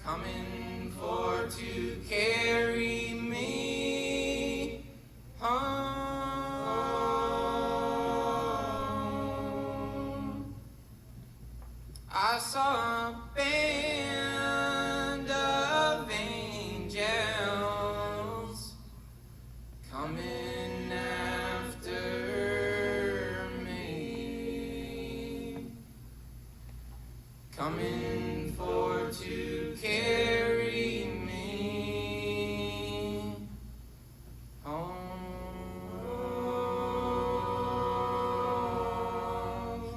coming for to carry me home. I saw a band of angels coming after me, coming for to carry me home.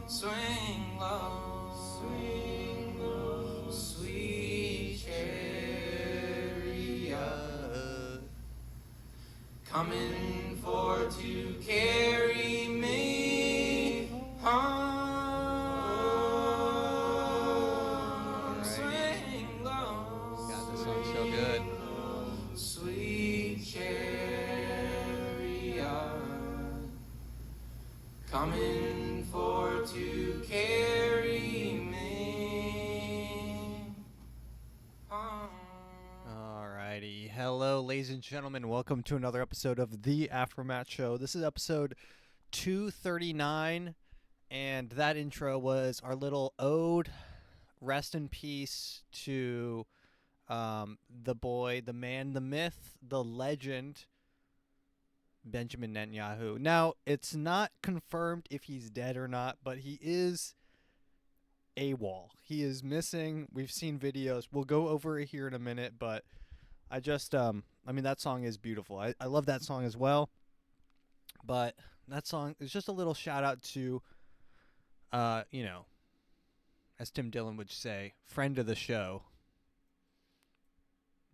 Swing low, sweet chariot, coming for to carry me home. Swing low, God, this song's so good. sweet chariot, coming for to carry me home. Alrighty. Hello, ladies and gentlemen. Welcome to another episode of the AfroMattt Show. This is episode 239, and that intro was our little ode, rest in peace, to the boy, the man, the myth, the legend, Benjamin Netanyahu. Now, it's not confirmed if he's dead or not, but he is AWOL. He is missing. We've seen videos. We'll go over it here in a minute, but I just, I mean, that song is beautiful. I love that song as well. But that song is just a little shout out to, you know, as Tim Dillon would say, friend of the show,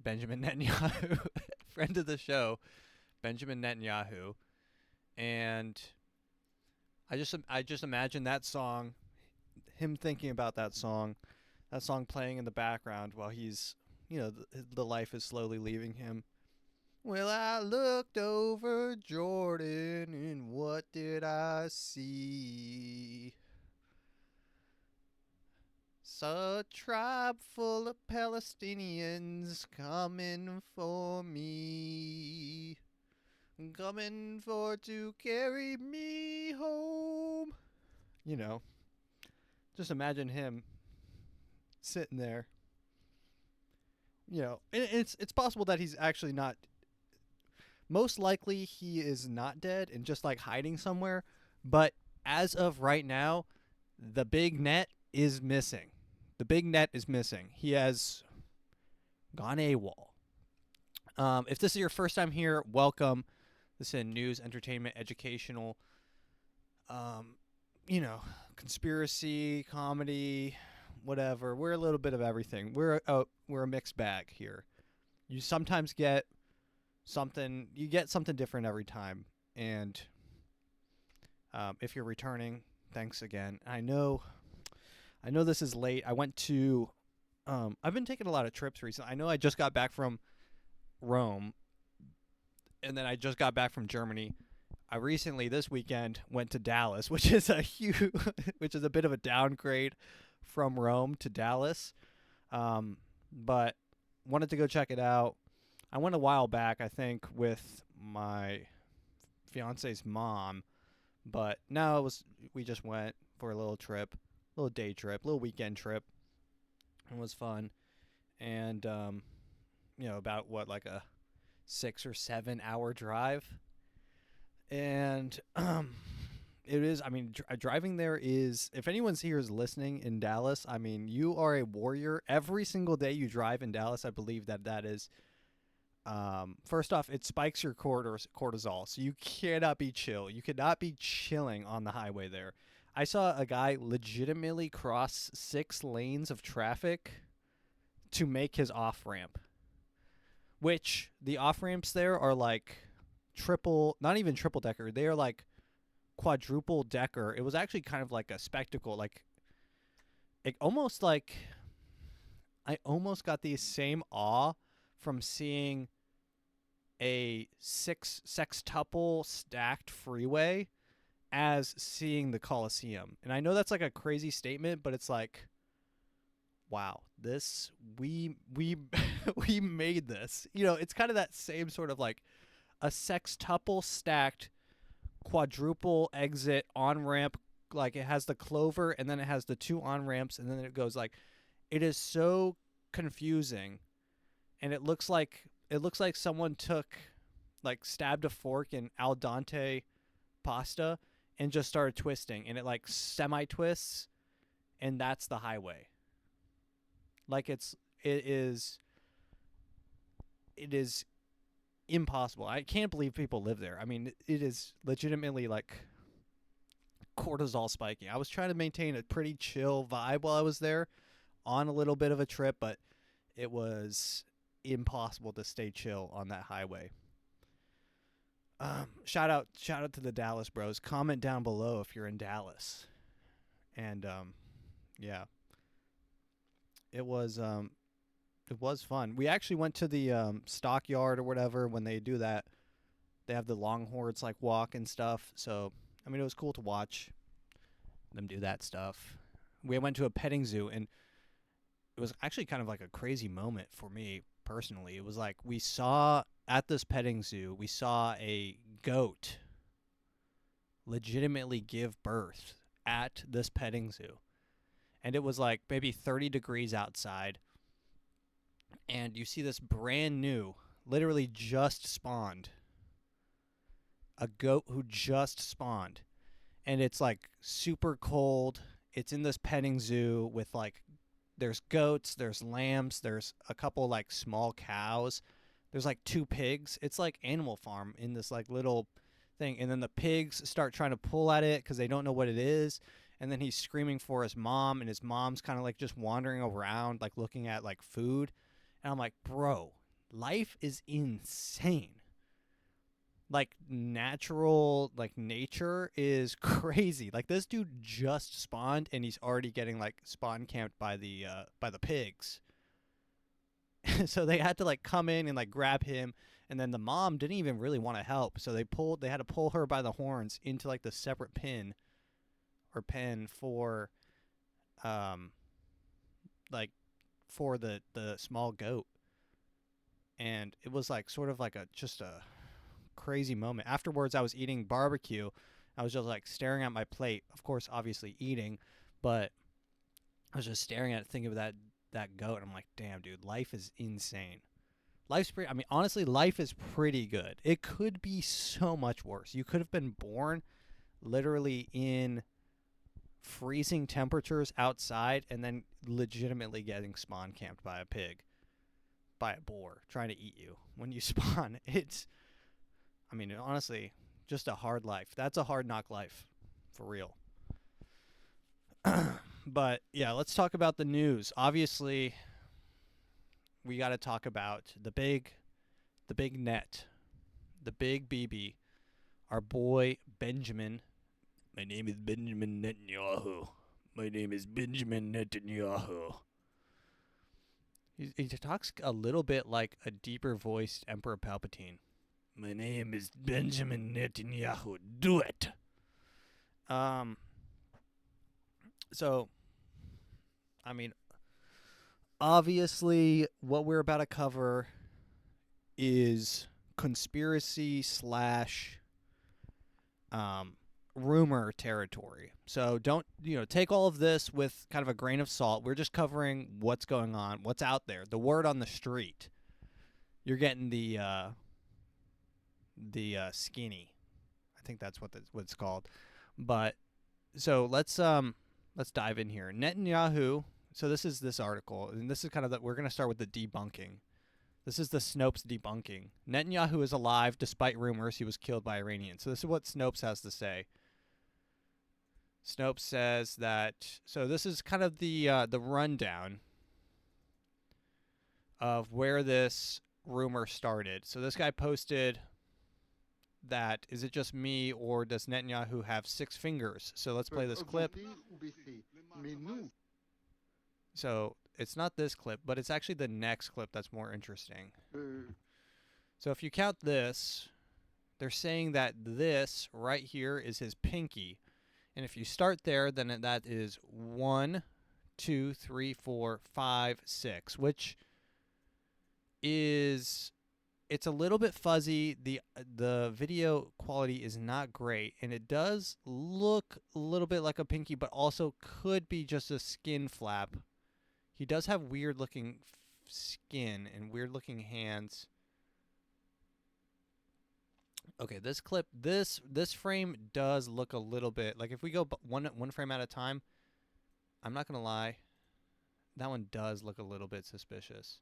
Benjamin Netanyahu. Friend of the show, Benjamin Netanyahu. And I just imagine that song, him thinking about that song playing in the background while he's, you know, the life is slowly leaving him. Well, I looked over Jordan, and what did I see? Saw a tribe full of Palestinians coming for me, coming for to carry me home. You know, just imagine him sitting there. You know, and it's possible that he's actually not. Most likely he is not dead and just like hiding somewhere. But as of right now, the big net is missing. The big net is missing. He has gone AWOL. If this is your first time here, welcome. This is news, entertainment, educational, you know, conspiracy, comedy, whatever. We're a little bit of everything. We're a mixed bag here. You sometimes get something. You get something different every time. And if you're returning, thanks again. I know this is late. I went to. I've been taking a lot of trips recently. I know I just got back from Rome, and then I just got back from Germany. I recently this weekend went to Dallas, which is a bit of a downgrade from Rome to Dallas, but wanted to go check it out. I went a while back, I think, with my fiance's mom, but now we just went for a little trip, little day trip, little weekend trip. It was fun, and you know, about like a 6 or 7 hour drive, and it is. I mean, driving there is. If anyone's here is listening in Dallas, I mean, you are a warrior. Every single day you drive in Dallas, I believe that is. First off, it spikes your cortisol, so you cannot be chill. You cannot be chilling on the highway there. I saw a guy legitimately cross 6 lanes of traffic to make his off ramp. Which the off ramps there are like not even triple decker. They are like quadruple decker. It was actually kind of like a spectacle. Like, it almost like I almost got the same awe from seeing a sextuple stacked freeway as seeing the Coliseum. And I know that's like a crazy statement, but it's like, wow, this we we made this. You know, it's kind of that same sort of like a sextuple stacked quadruple exit on ramp. Like it has the clover and then it has the two on ramps and then it goes like it is so confusing, and it looks like someone took like stabbed a fork in al dente pasta and just started twisting, and it like semi twists, and that's the highway. Like it is impossible. I can't believe people live there. I mean, it is legitimately like cortisol spiking. I was trying to maintain a pretty chill vibe while I was there on a little bit of a trip, but it was impossible to stay chill on that highway. Shout out to the Dallas bros. Comment down below if you're in Dallas. And yeah, it was fun. We actually went to the stockyard or whatever. When they do that, they have the Longhorns like walk and stuff. So I mean, it was cool to watch them do that stuff. We went to a petting zoo, and it was actually kind of like a crazy moment for me personally. It was like we saw at this petting zoo, we saw a goat legitimately give birth at this petting zoo. And it was like maybe 30 degrees outside. And you see this brand new, literally just spawned, a goat who just spawned. And it's like super cold. It's in this petting zoo with like, there's goats, there's lambs, there's a couple like small cows. There's like 2 pigs. It's like Animal Farm in this like little thing. And then the pigs start trying to pull at it because they don't know what it is. And then he's screaming for his mom, and his mom's kind of like just wandering around, like looking at like food. And I'm like, bro, life is insane. Like natural, like nature is crazy. Like this dude just spawned, and he's already getting like spawn camped by the pigs. So they had to like come in and like grab him, and then the mom didn't even really want to help. So they had to pull her by the horns into like the separate pen for like for the small goat. And it was like sort of like just a crazy moment. Afterwards I was eating barbecue. I was just like staring at my plate, of course obviously eating, but I was just staring at it, thinking of that goat, and I'm like, damn dude, life is insane. Honestly, life is pretty good. It could be so much worse. You could have been born literally in freezing temperatures outside and then legitimately getting spawn camped by a pig, by a boar trying to eat you when you spawn. Honestly, just a hard life. That's a hard knock life for real. But yeah, let's talk about the news. Obviously, we got to talk about the big net, the big BB, our boy Benjamin. My name is Benjamin Netanyahu. My name is Benjamin Netanyahu. He talks a little bit like a deeper voiced Emperor Palpatine. My name is Benjamin Netanyahu. Do it. So, obviously, what we're about to cover is conspiracy slash rumor territory. So don't, take all of this with kind of a grain of salt. We're just covering what's going on, what's out there, the word on the street. You're getting the skinny. I think that's what it's called. But so let's dive in here. Netanyahu. So this is this article, and this is kind of we're going to start with the debunking. This is the Snopes debunking. Netanyahu is alive despite rumors he was killed by Iranians. So this is what Snopes has to say. Snopes says that, so this is kind of the rundown of where this rumor started. So this guy posted that, is it just me or does Netanyahu have 6 fingers? So let's play this clip. So it's not this clip, but it's actually the next clip that's more interesting. So if you count this, they're saying that this right here is his pinky. And if you start there, then that is 1, 2, 3, 4, 5, 6, which is it's a little bit fuzzy. The video quality is not great, and it does look a little bit like a pinky, but also could be just a skin flap. He does have weird looking skin and weird looking hands. Okay, this clip, this frame does look a little bit like if we go one frame at a time. I'm not gonna lie, that one does look a little bit suspicious.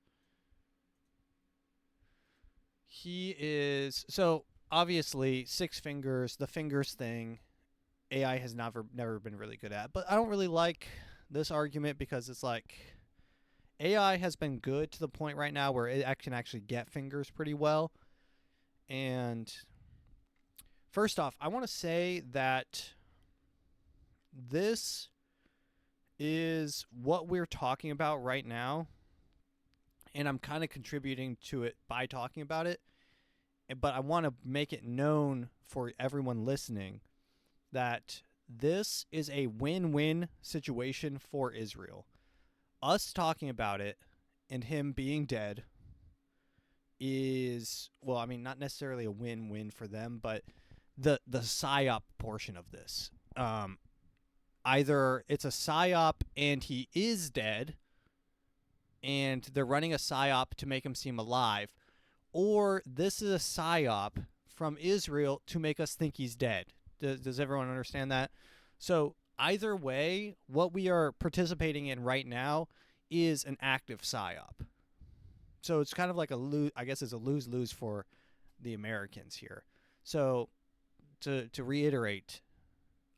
He is so obviously 6 fingers, the fingers thing. AI has never been really good at, but I don't really like this argument because it's like AI has been good to the point right now where it can actually get fingers pretty well. And first off, I want to say that this is what we're talking about right now, and I'm kind of contributing to it by talking about it, but I want to make it known for everyone listening that this is a win-win situation for Israel. Us talking about it and him being dead is, well, I mean, not necessarily a win-win for them, but the psyop portion of this. Either it's a psyop and he is dead and they're running a psyop to make him seem alive, or this is a psyop from Israel to make us think he's dead. Does everyone understand that? So either way, what we are participating in right now is an active psyop. So it's kind of like I guess it's a lose-lose for the Americans here. So to reiterate,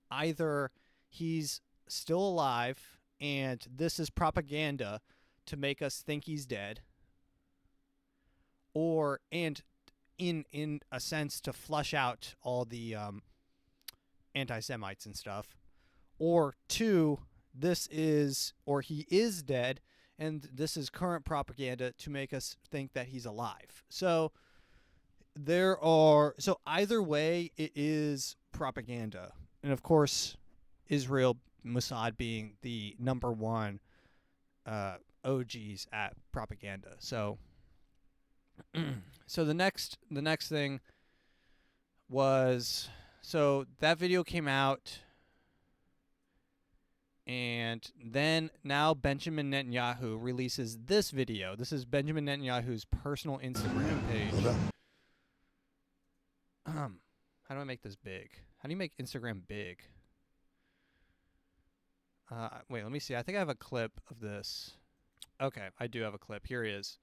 either he's still alive and this is propaganda to make us think he's dead, or in a sense to flush out all the anti-Semites and stuff, or 2, this is, or he is dead and this is current propaganda to make us think that he's alive. So either way, it is propaganda. And of course, Israel, Mossad being the number one OGs at propaganda. So so the next thing was, so that video came out, and then now Benjamin Netanyahu releases this video. This is Benjamin Netanyahu's personal Instagram page. How do I make this big? How do you make Instagram big? Wait, let me see. I think I have a clip of this. Okay, I do have a clip. Here he is.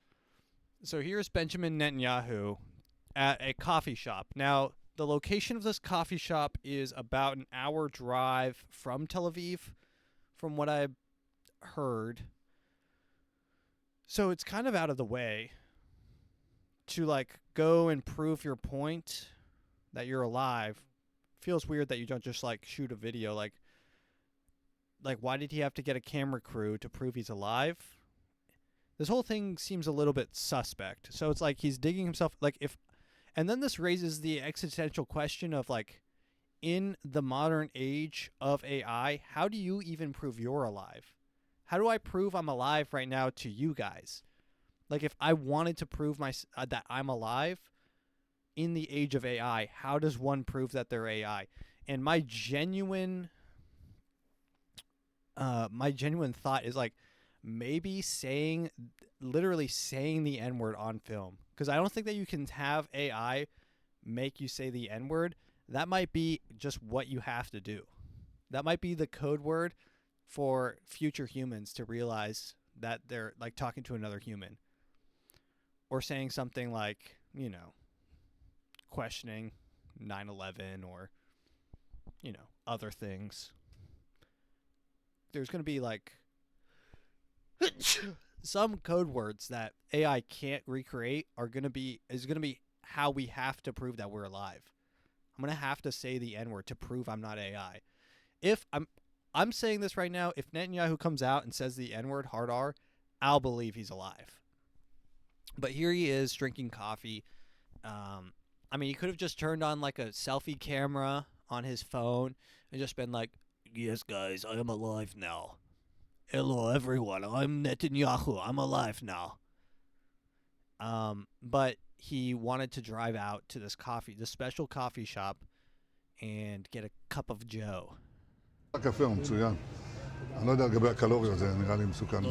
So here's Benjamin Netanyahu at a coffee shop. Now, the location of this coffee shop is about an hour drive from Tel Aviv, from what I heard. So it's kind of out of the way to like go and prove your point that you're alive. Feels weird that you don't just like shoot a video. Like why did he have to get a camera crew to prove he's alive? This whole thing seems a little bit suspect. So it's like he's digging himself, and then this raises the existential question of like, in the modern age of AI, how do you even prove you're alive? How do I prove I'm alive right now to you guys? Like, if I wanted to prove that I'm alive in the age of AI, how does one prove that they're AI? And my genuine thought is like, maybe literally saying the N-word on film. Because I don't think that you can have AI make you say the N-word. That might be just what you have to do. That might be the code word for future humans to realize that they're like talking to another human. Or saying something like, questioning 9/11 or, other things. There's going to be like some code words that AI can't recreate is going to be how we have to prove that we're alive. I'm going to have to say the N-word to prove I'm not AI. If I'm saying this right now, if Netanyahu comes out and says the N-word hard R, I'll believe he's alive. But here he is drinking coffee. He could have just turned on like a selfie camera on his phone and just been like, "Yes, guys, I am alive now." hello everyone, I'm Netanyahu, I'm alive now. But he wanted to drive out to this special coffee shop, and get a cup of Joe. הקפה הוא מצוין. אני לא יודע לגבי הקלוריות, זה נראה לי מסוכן.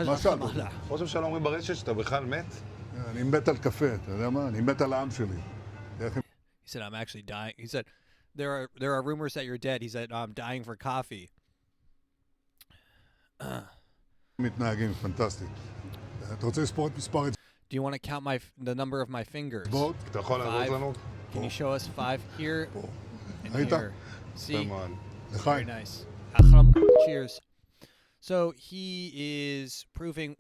מה שאתה? חושב שלא אומרים ברשת שאתה בכלל מת? אני מת על קפה, אתה יודע מה? אני מת על העם שלי. He said, I'm actually dying. He said, there are rumors that you're dead. He said, I'm dying for coffee. מתנהגים, פנטסטי. אתה רוצה לספור את מספר... Do you want to count the number of my fingers? בוא. אתה יכול להראות לנו? Can you show us 5 here and ראית? here? See? Very לחיים. nice. Cheers. So he is proving,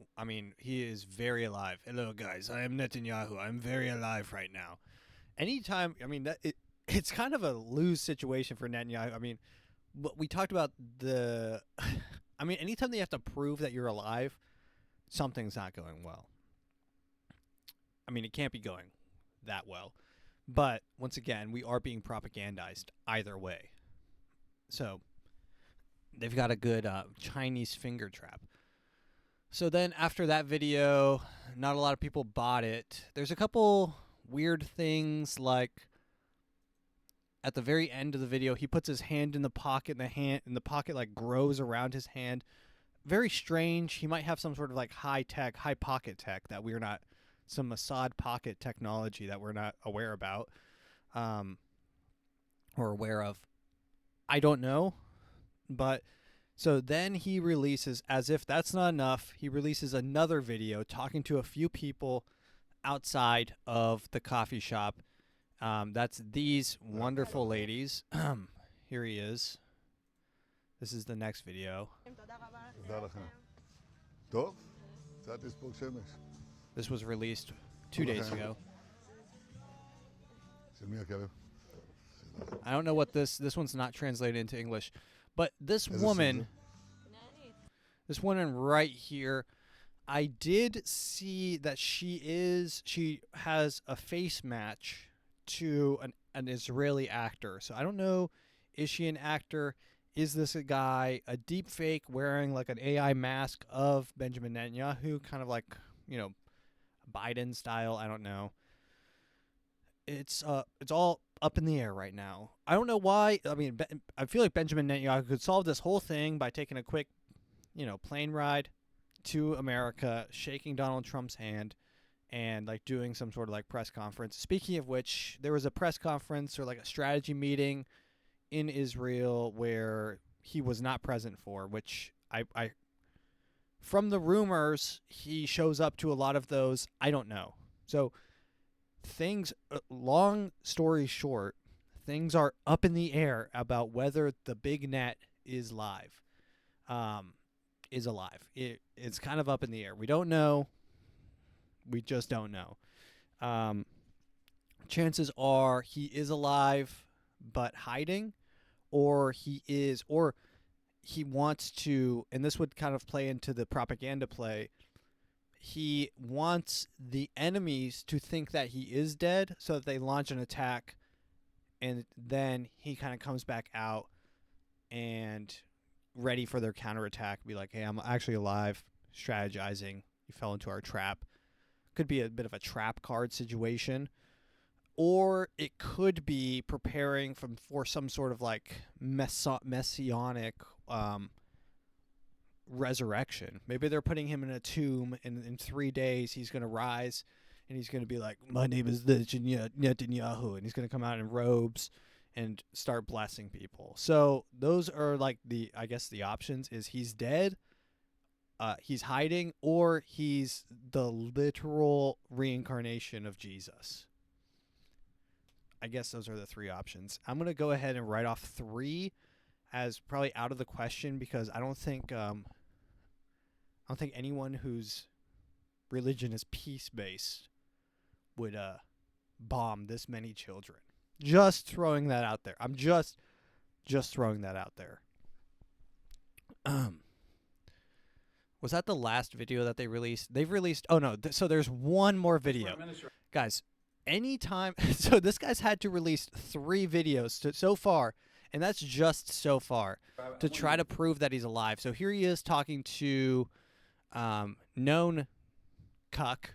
he is very alive. Hello, guys. I am Netanyahu. I'm very alive right now. Anytime, it's kind of a lose situation for Netanyahu. We talked about anytime they have to prove that you're alive, something's not going well. It can't be going that well. But once again, we are being propagandized either way. So they've got a good Chinese finger trap. So then after that video, not a lot of people bought it. There's a couple weird things, like at the very end of the video, he puts his hand in the pocket, and the pocket like grows around his hand. Very strange. He might have some sort of like high pocket tech that we're not, some Mossad pocket technology that we're not aware about, or aware of. I don't know. But so then he releases, as if that's not enough, he releases another video talking to a few people outside of the coffee shop. That's these wonderful ladies. Here he is. This is the next video. טוב, קצת לספוג שמש. This was released 2 days ago. של מי הכלב? I don't know what this one's not translated into English. But this woman right here, I did see that she has a face match to an Israeli actor. So I don't know, is she an actor? Is this a guy, a deep fake wearing like an AI mask of Benjamin Netanyahu, kind of like, Biden style? I don't know. It's all up in the air right now. I don't know why. I feel like Benjamin Netanyahu could solve this whole thing by taking a quick, plane ride to America, shaking Donald Trump's hand, and like doing some sort of like press conference. Speaking of which, there was a press conference or like a strategy meeting in Israel where he was not present for, which I from the rumors, he shows up to a lot of those. I don't know. So long story short, things are up in the air about whether the big net is alive. It's kind of up in the air. We don't know. We just don't know. Chances are he is alive but hiding, or he wants to, and this would kind of play into the propaganda play. He wants the enemies to think that he is dead so that they launch an attack, and then he kind of comes back out and ready for their counterattack. Be like, hey, I'm actually alive, strategizing. You fell into our trap. Could be a bit of a trap card situation. Or it could be preparing for some sort of like messianic resurrection. Maybe they're putting him in a tomb, and in 3 days he's going to rise, and he's going to be like, my name is Netanyahu, and he's going to come out in robes and start blessing people. So those are like the options is he's dead, he's hiding, or he's the literal reincarnation of Jesus. I guess those are the 3 options. I'm going to go ahead and write off 3 as probably out of the question, because I don't think anyone whose religion is peace-based would bomb this many children. Just throwing that out there. I'm just throwing that out there. Was that the last video that they released? They've released... Oh, no. So there's one more video. Guys, anytime... So this guy's had to release 3 videos so far, And that's just so far to try to prove that he's alive. So here he is talking to known cuck,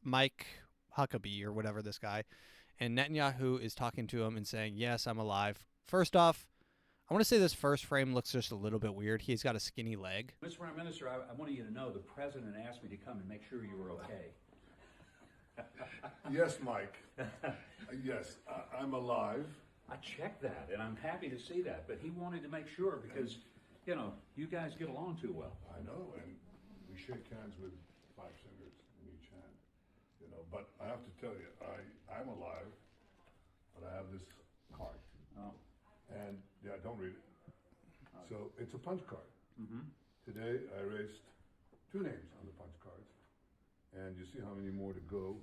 Mike Huckabee or whatever this guy. And Netanyahu is talking to him and saying, yes, I'm alive. First off, I want to say this first frame looks just a little bit weird. He's got a skinny leg. Mr. Prime Minister, I wanted you to know the president asked me to come and make sure you were okay. Yes, Mike. Yes, I'm alive. I checked that, and I'm happy to see that. But he wanted to make sure because, you know, you guys get along too well. I know, and we shake hands with 5 fingers in each hand. You know, but I have to tell you, I'm alive, but I have this card. Oh. And yeah, don't read it. So it's a punch card. Mm-hmm. Today I erased 2 names on the punch cards, and you see how many more to go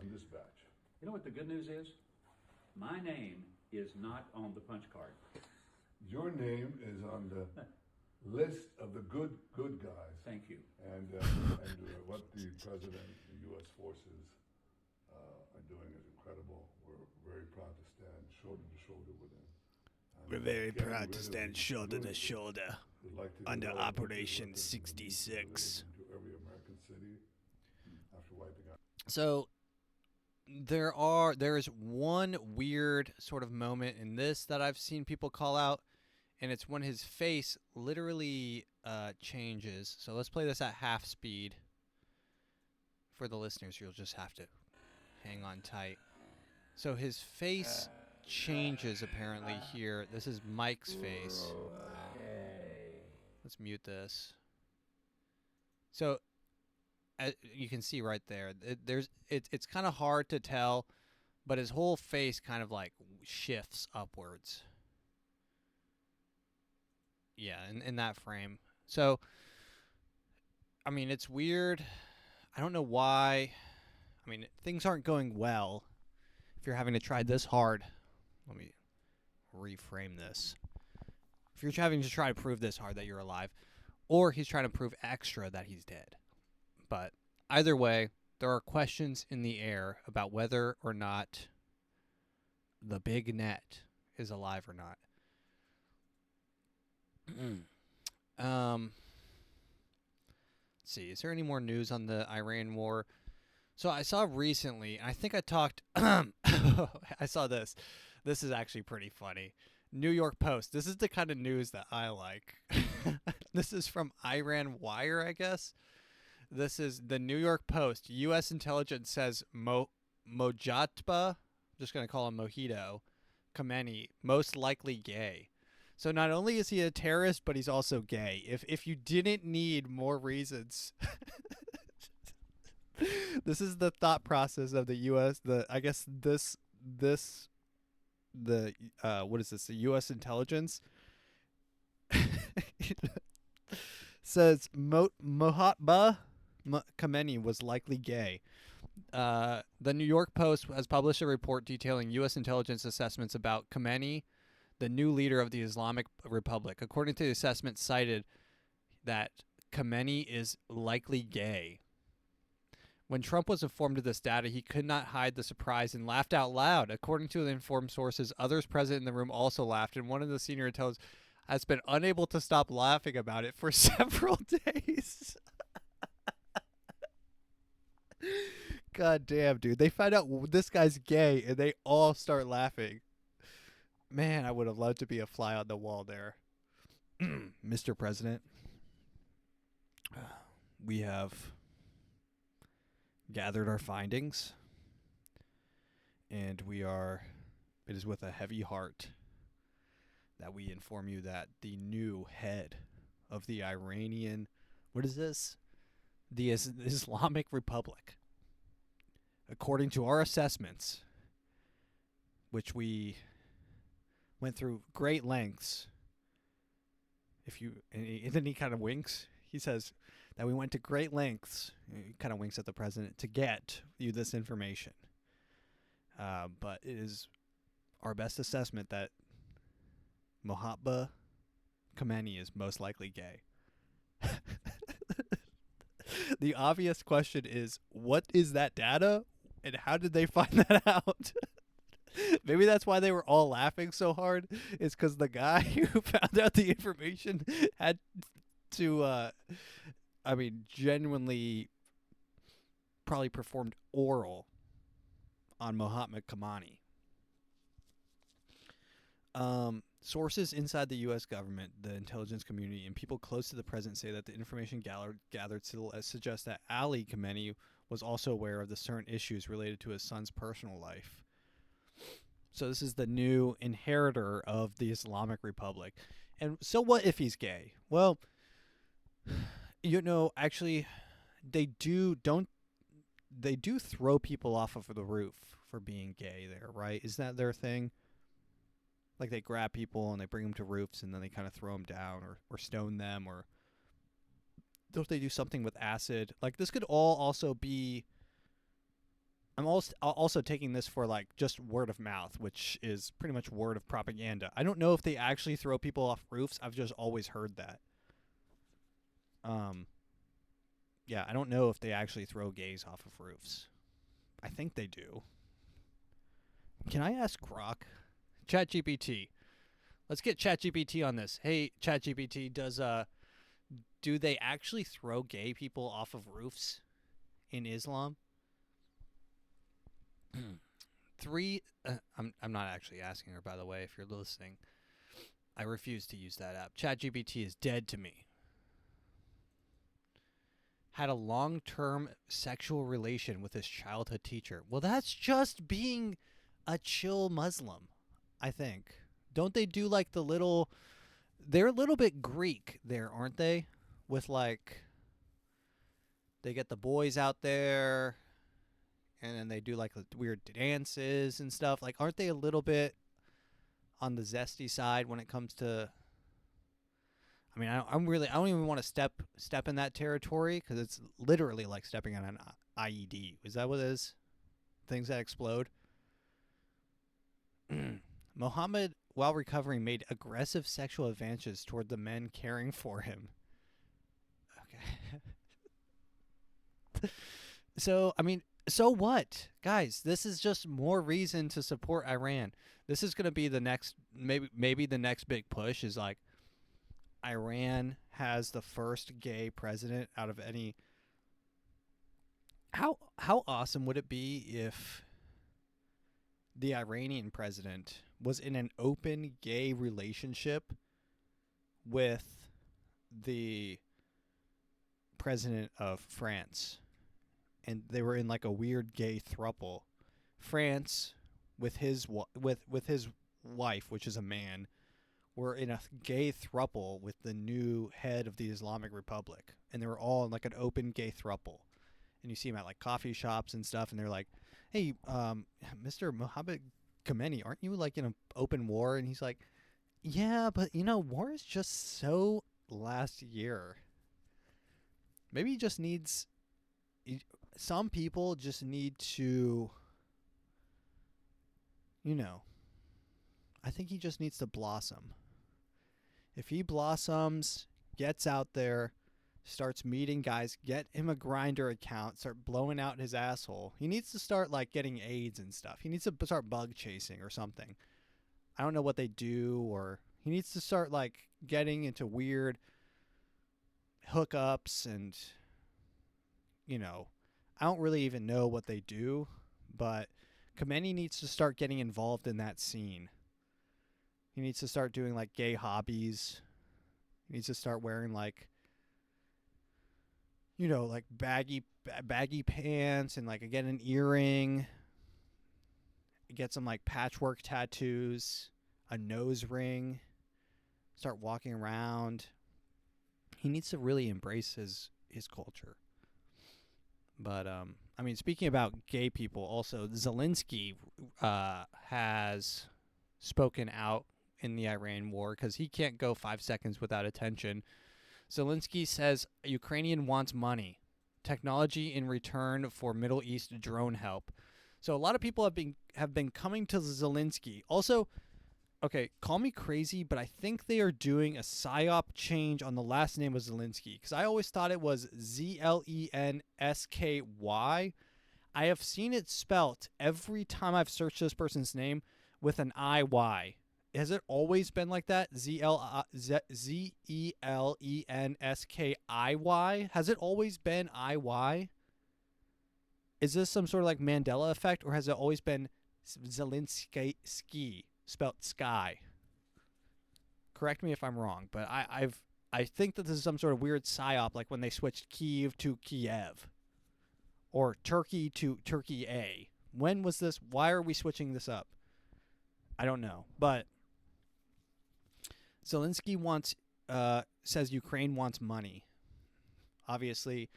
on this batch. You know what the good news is? My name is not on the punch card. Your name is on the list of the good guys. Thank you. And what the president and U.S. forces are doing is incredible. We're very proud to stand shoulder to shoulder with them. We're very proud to stand shoulder to shoulder under Operation 66. To every American city after wiping out. So there is one weird sort of moment in this that I've seen people call out, and it's when his face literally changes. So let's play this at half speed. For the listeners, you'll just have to hang on tight. So his face changes apparently here. This is Mike's face. Let's mute this. So you can see right there, it's kind of hard to tell, but his whole face kind of like shifts upwards. Yeah, in that frame. So, I mean, it's weird. I don't know why. I mean, things aren't going well if you're having to try this hard. Let me reframe this. If you're having to try to prove this hard that you're alive, or he's trying to prove extra that he's dead. But either way, there are questions in the air about whether or not the big net is alive or not. Let's see. Is there any more news on the Iran war? So I saw recently, I think I talked, I saw this. This is actually pretty funny. New York Post. This is the kind of news that I like. This is from Iran Wire, I guess. This is the New York Post. U.S. intelligence says Mojatba, just going to call him Mojito, Khamenei, most likely gay. So not only is he a terrorist, but he's also gay. If you didn't need more reasons, this is the thought process of the U.S. What is this? The U.S. intelligence says Mohatba Khamenei was likely gay. The New York Post has published a report detailing U.S. intelligence assessments about Khamenei, the new leader of the Islamic Republic. According to the assessment cited, that Khamenei is likely gay. When Trump was informed of this data, he could not hide the surprise and laughed out loud. According to the informed sources, others present in the room also laughed, and one of the senior intelligence has been unable to stop laughing about it for several days. God damn, dude. They find out this guy's gay, and they all start laughing. Man, I would have loved to be a fly on the wall there. Mr. President, we have gathered our findings, and it is with a heavy heart that we inform you that the new head of the Iranian, what is this? The Islamic Republic, according to our assessments, which we went through great lengths. And then he kind of winks. He says that we went to great lengths. He kind of winks at the president to get you this information. But it is our best assessment that Mohatba Khamenei is most likely gay. The obvious question is, what is that data, and how did they find that out? Maybe that's why they were all laughing so hard. It's because the guy who found out the information had to, genuinely probably performed oral on Mohammed Kamani. Sources inside the U.S. government, the intelligence community, and people close to the president say that the information gathered suggests that Ali Khamenei was also aware of the certain issues related to his son's personal life. So this is the new inheritor of the Islamic Republic. And so what if he's gay? Well, actually, they do throw people off of the roof for being gay there, right? Isn't that their thing? Like they grab people and they bring them to roofs and then they kind of throw them down or stone them, or don't they do something with acid? Like this could all also be. I'm also taking this for like just word of mouth, which is pretty much word of propaganda. I don't know if they actually throw people off roofs. I've just always heard that. Yeah, I don't know if they actually throw gays off of roofs. I think they do. Can I ask Grok? ChatGPT. Let's get ChatGPT on this. Hey, ChatGPT, do they actually throw gay people off of roofs in Islam? I'm not actually asking her, by the way, if you're listening. I refuse to use that app. ChatGPT is dead to me. Had a long-term sexual relation with his childhood teacher. Well, that's just being a chill Muslim, I think. Don't they do like the little... They're a little bit Greek there, aren't they? With like... They get the boys out there, and then they do like weird dances and stuff. Like, aren't they a little bit on the zesty side when it comes to... I mean, I don't even want to step in that territory because it's literally like stepping on an IED. Is that what it is? Things that explode. Mohammed, while recovering, made aggressive sexual advances toward the men caring for him. Okay. So what? Guys, this is just more reason to support Iran. This is going to be the next, maybe the next big push is like, Iran has the first gay president out of any. How awesome would it be if the Iranian president was in an open gay relationship with the president of France, and they were in like a weird gay throuple. France with his wife, which is a man, were in a gay throuple with the new head of the Islamic Republic. And they were all in like an open gay throuple. And you see them at like coffee shops and stuff. And they're like, hey, Mr. Mohammed Khamenei, aren't you like in an open war? And he's like, yeah, but war is just so last year. Maybe he just needs... Some people just need to... I think he just needs to blossom. If he blossoms, gets out there, starts meeting guys, get him a Grindr account, start blowing out his asshole. He needs to start like getting AIDS and stuff. He needs to start bug chasing or something. I don't know what they do, or he needs to start like getting into weird hookups and I don't really even know what they do, but Khamenei needs to start getting involved in that scene. He needs to start doing like gay hobbies. He needs to start wearing like, like baggy pants and like get an earring. Get some like patchwork tattoos, a nose ring. Start walking around. He needs to really embrace his culture. But speaking about gay people, also Zelensky has spoken out in the Iran war because he can't go 5 seconds without attention. Zelensky says Ukrainian wants money, technology in return for Middle East drone help. So a lot of people have been coming to Zelensky. Also, okay, call me crazy, but I think they are doing a psyop change on the last name of Zelensky because I always thought it was Zlensky. I have seen it spelt every time I've searched this person's name with an IY. Has it always been like that? Zelenskiy? Has it always been IY? Is this some sort of like Mandela effect, or has it always been Zelensky, spelt sky? Correct me if I'm wrong, but I think that this is some sort of weird psyop, like when they switched Kyiv to Kiev, or Turkey to Turkey A. When was this? Why are we switching this up? I don't know, but Zelensky says Ukraine wants money. Obviously,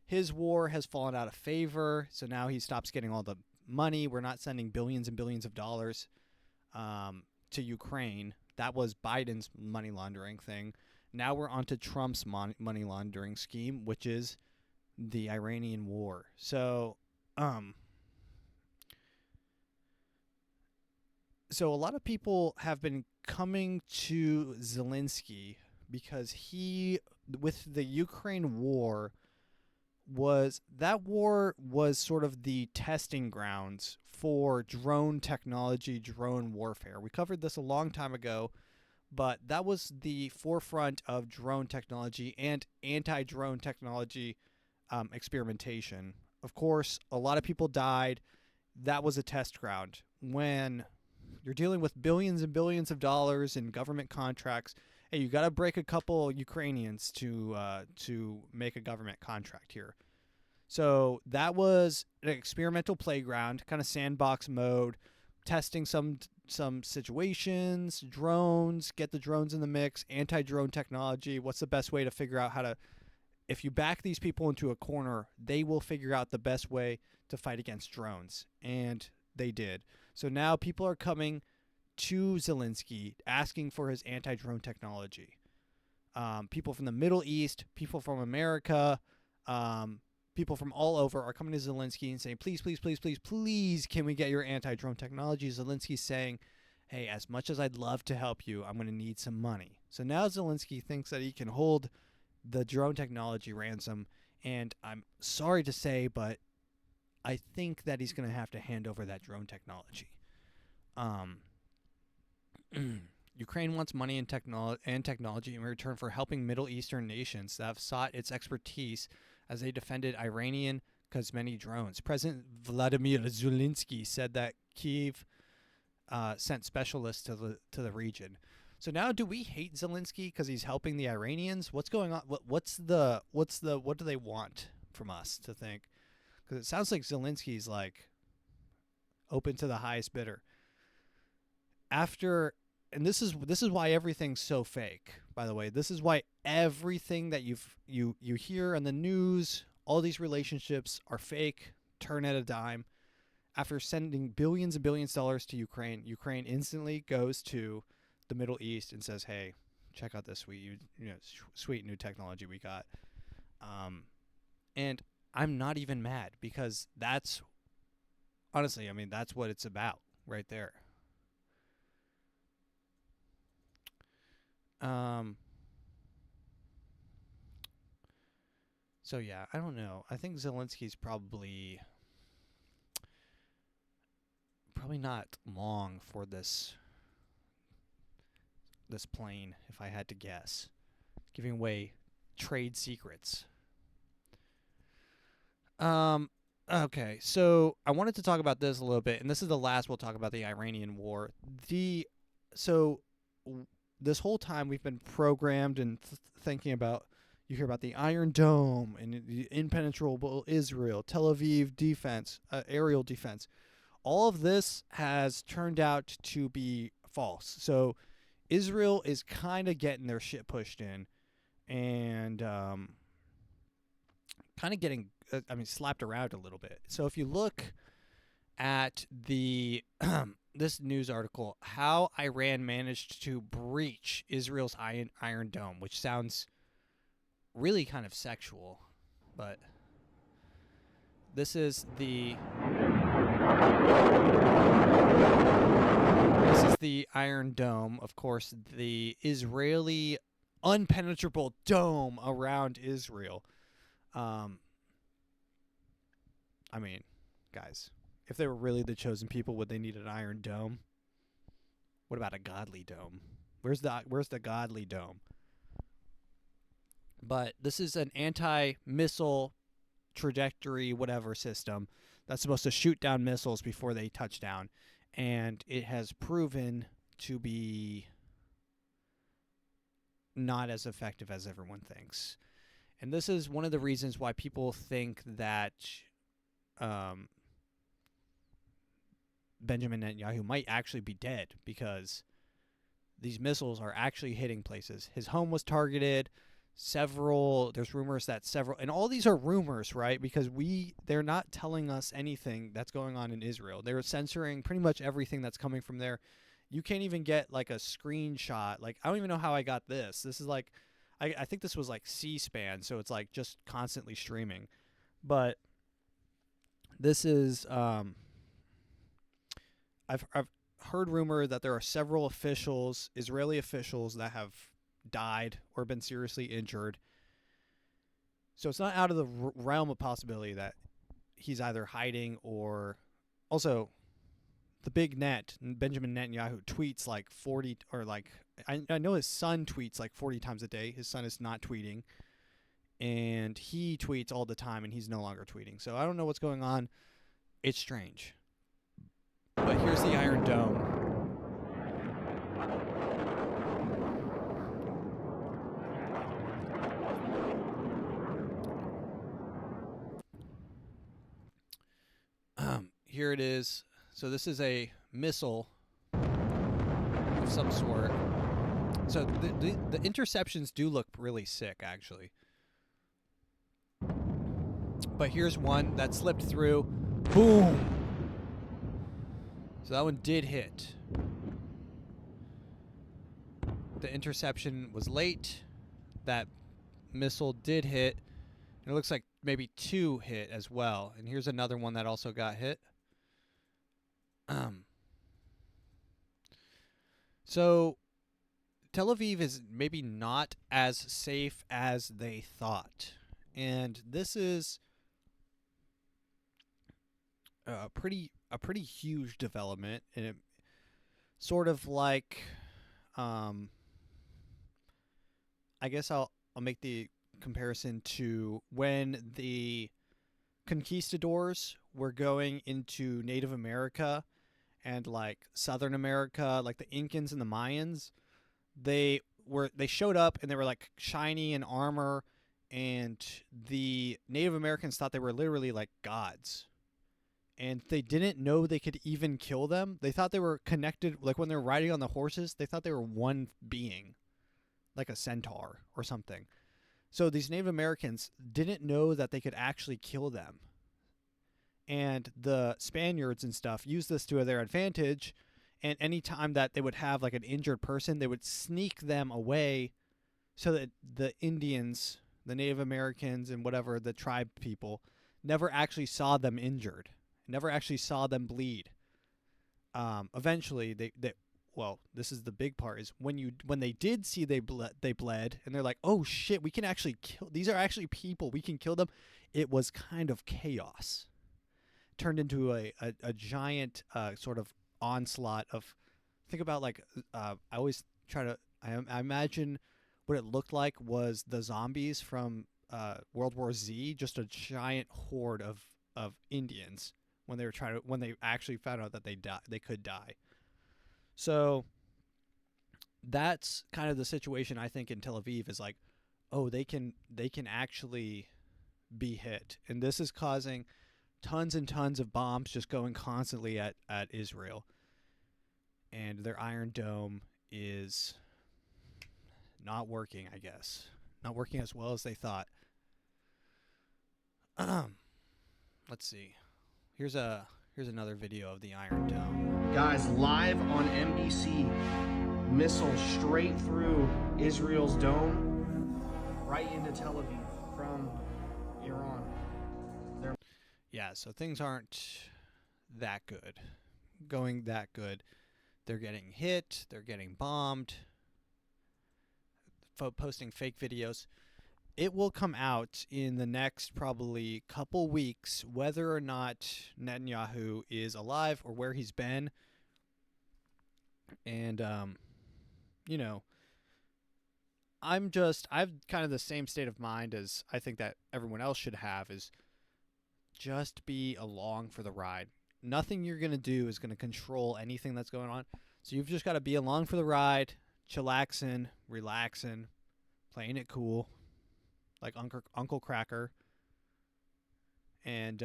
his war has fallen out of favor, so now he stops getting all the money. We're not sending billions and billions of dollars to Ukraine. That was Biden's money laundering thing. Now we're on to Trump's money laundering scheme, which is the Iranian war. So, so a lot of people have been coming to Zelensky because he, with the Ukraine war, was sort of the testing grounds for drone technology, drone warfare. We covered this a long time ago, but that was the forefront of drone technology and anti-drone technology experimentation. Of course, a lot of people died. That was a test ground. When you're dealing with billions and billions of dollars in government contracts, hey, you got to break a couple Ukrainians to make a government contract here. So that was an experimental playground, kind of sandbox mode, testing some situations, drones, get the drones in the mix, anti-drone technology. What's the best way to figure out how to, if you back these people into a corner, they will figure out the best way to fight against drones. And they did. So now people are coming to Zelensky asking for his anti-drone technology. People from the Middle East, people from America, people from all over are coming to Zelensky and saying, please, please, please, please, please, can we get your anti-drone technology? Zelensky's saying, hey, as much as I'd love to help you, I'm going to need some money. So now Zelensky thinks that he can hold the drone technology ransom, and I'm sorry to say, but I think that he's going to have to hand over that drone technology. Ukraine wants money and technology in return for helping Middle Eastern nations that have sought its expertise as they defended Iranian Khamenei drones. President Vladimir Zelensky said that Kyiv sent specialists to the region. So now, do we hate Zelensky because he's helping the Iranians? What's going on? What do they want from us to think? Because it sounds like Zelensky's like open to the highest bidder. And this is why everything's so fake. By the way, this is why everything that you hear on the news, all these relationships are fake, turn at a dime. After sending billions and billions of dollars to Ukraine, Ukraine instantly goes to the Middle East and says, "Hey, check out this sweet new technology we got." And I'm not even mad, because that's honestly, I mean, that's what it's about right there. So yeah, I don't know. I think Zelensky's probably not long for this plane, if I had to guess. Giving away trade secrets. Okay, so I wanted to talk about this a little bit, and this is the last we'll talk about the Iranian war. This whole time we've been programmed and thinking about, you hear about the Iron Dome and the impenetrable Israel, Tel Aviv defense, aerial defense. All of this has turned out to be false. So Israel is kind of getting their shit pushed in and kind of getting, slapped around a little bit. So if you look at the this news article, how Iran managed to breach Israel's Iron Dome, which sounds really kind of sexual, but this is the Iron Dome, of course, the Israeli unpenetrable dome around Israel. guys. If they were really the chosen people, would they need an iron dome? What about a godly dome? Where's the godly dome? But this is an anti-missile trajectory whatever system that's supposed to shoot down missiles before they touch down, and it has proven to be not as effective as everyone thinks. And this is one of the reasons why people think that Benjamin Netanyahu might actually be dead, because these missiles are actually hitting places. His home was targeted. There's rumors that and all these are rumors, right? Because they're not telling us anything that's going on in Israel. They're censoring pretty much everything that's coming from there. You can't even get like a screenshot. Like, I don't even know how I got this. This is like, I think this was like C-SPAN, so it's like just constantly streaming. But this is, I've heard rumor that there are several Israeli officials that have died or been seriously injured. So it's not out of the realm of possibility that he's either hiding or... Also, the big net, Benjamin Netanyahu, tweets like 40 or like... I know his son tweets like 40 times a day. His son is not tweeting. And he tweets all the time, and he's no longer tweeting. So I don't know what's going on. It's strange. But here's the Iron Dome. Here it is. So this is a missile of some sort. So the interceptions do look really sick, actually. But here's one that slipped through. Boom! So that one did hit. The interception was late. That missile did hit. And it looks like maybe 2 hit as well. And here's another one that also got hit. So Tel Aviv is maybe not as safe as they thought. And this is a pretty huge development, and it sort of like I guess I'll make the comparison to when the conquistadors were going into Native America and like Southern America, like the Incans and the Mayans. They showed up and they were like shiny in armor, and the Native Americans thought they were literally like gods. And they didn't know they could even kill them. They thought they were connected, like when they were riding on the horses, they thought they were one being, like a centaur or something. So these Native Americans didn't know that they could actually kill them. And the Spaniards and stuff used this to their advantage. And any time that they would have like an injured person, they would sneak them away so that the Indians, the Native Americans and whatever, the tribe people, never actually saw them injured. Never actually saw them bleed. Eventually, well, this is the big part, is when they did see they bled, and they're like, oh shit, we can actually kill, these are actually people, we can kill them. It was kind of chaos. Turned into a giant sort of onslaught of, think about like, I always try to, I imagine what it looked like was the zombies from World War Z, just a giant horde of Indians when they actually found out that they could die. So that's kind of the situation, I think, in Tel Aviv, is like, oh, they can actually be hit. And this is causing tons and tons of bombs just going constantly at Israel. And their Iron Dome is not working, I guess. Not working as well as they thought. Let's see. Here's another video of the Iron Dome. Guys, live on NBC, missile straight through Israel's dome, right into Tel Aviv from Iran. Yeah, so things aren't that good. Going that good. They're getting hit. They're getting bombed. Posting fake videos. it will come out in the next probably couple weeks whether or not Netanyahu is alive or where he's been. And, you know, I've kind of the same state of mind as I think that everyone else should have, is just be along for the ride. Nothing you're going to do is going to control anything that's going on. So you've just got to be along for the ride, chillaxing, relaxing, playing it cool, like Uncle Cracker. And,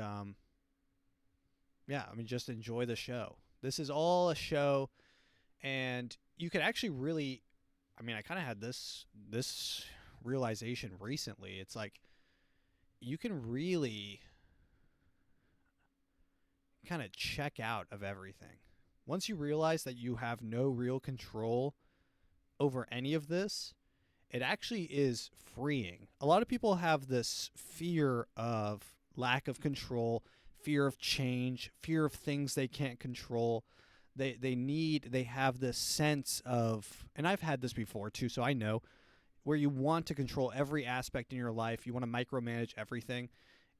yeah, I mean, just enjoy the show. This is all a show, and you could actually really, I mean, I kind of had this realization recently. It's like you can really kind of check out of everything. Once you realize that you have no real control over any of this, it actually is freeing. A lot of people have this fear of lack of control, fear of change, fear of things they can't control. They have this sense of, and I've had this before too, so I know, where you want to control every aspect in your life. You want to micromanage everything.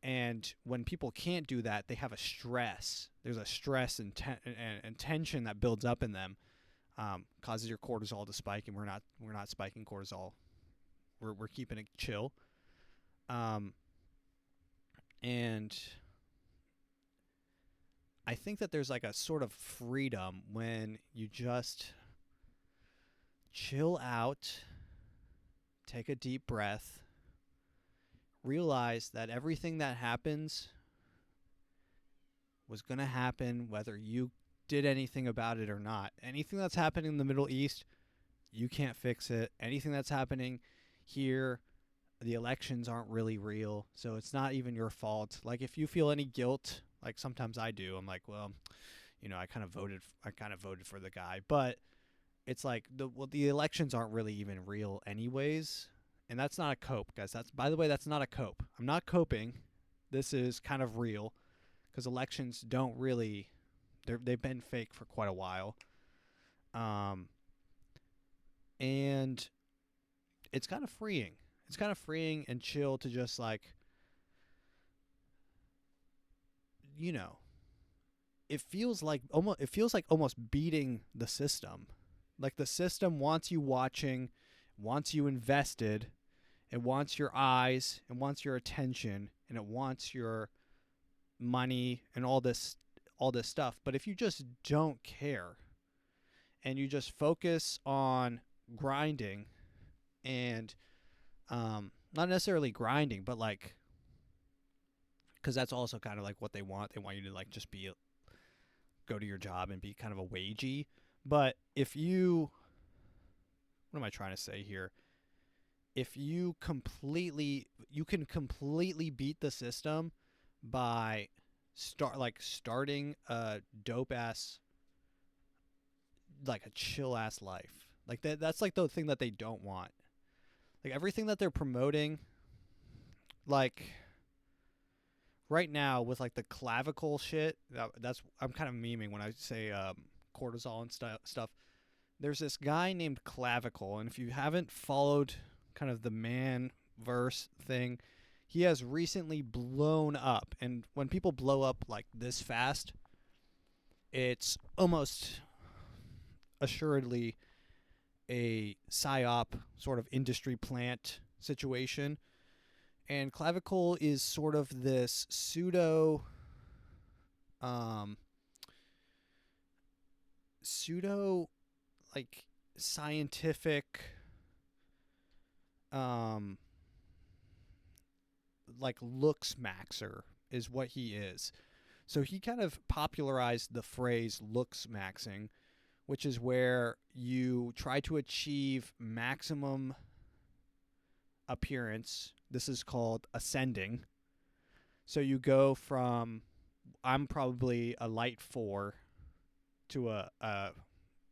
And when people can't do that, they have a stress. There's a stress and tension that builds up in them, causes your cortisol to spike. And we're not spiking cortisol. We're keeping it chill. And I think that there's like a sort of freedom when you just chill out, take a deep breath, realize that everything that happens was going to happen whether you did anything about it or not. Anything that's happening in the Middle East, you can't fix it. Anything that's happening here, the elections aren't really real, so it's not even your fault. Like, if you feel any guilt, like sometimes I do, I'm like, well, you know, I kind of voted for the guy, but it's like the elections aren't really even real anyways. And that's not a cope, guys. By the way, that's not a cope. I'm not coping. This is kind of real, because elections don't really, they've been fake for quite a while. And it's kind of freeing. It's kind of freeing and chill to just, like, you know, it feels like almost beating the system. Like, the system wants you watching, wants you invested, it wants your eyes, it wants your attention, and it wants your money and all this stuff. But if you just don't care and you just focus on grinding and not necessarily grinding, but like, because that's also kind of like what they want. They want you to, like, just go to your job and be kind of a wagey. But if you, what am I trying to say here? If you can completely beat the system by starting a dope ass, like a chill ass life. Like that's like the thing that they don't want. Like, everything that they're promoting, like right now with like the clavicle shit, that's, I'm kind of memeing when I say cortisol and stuff. There's this guy named Clavicle, and if you haven't followed kind of the man verse thing, he has recently blown up. And when people blow up like this fast, it's almost assuredly a psyop sort of industry plant situation. And Clavicle is sort of this pseudo like scientific like LooksMaxxer is what he is. So he kind of popularized the phrase LooksMaxxing, which is where you try to achieve maximum appearance. This is called ascending. So you go from, I'm probably a light 4 to a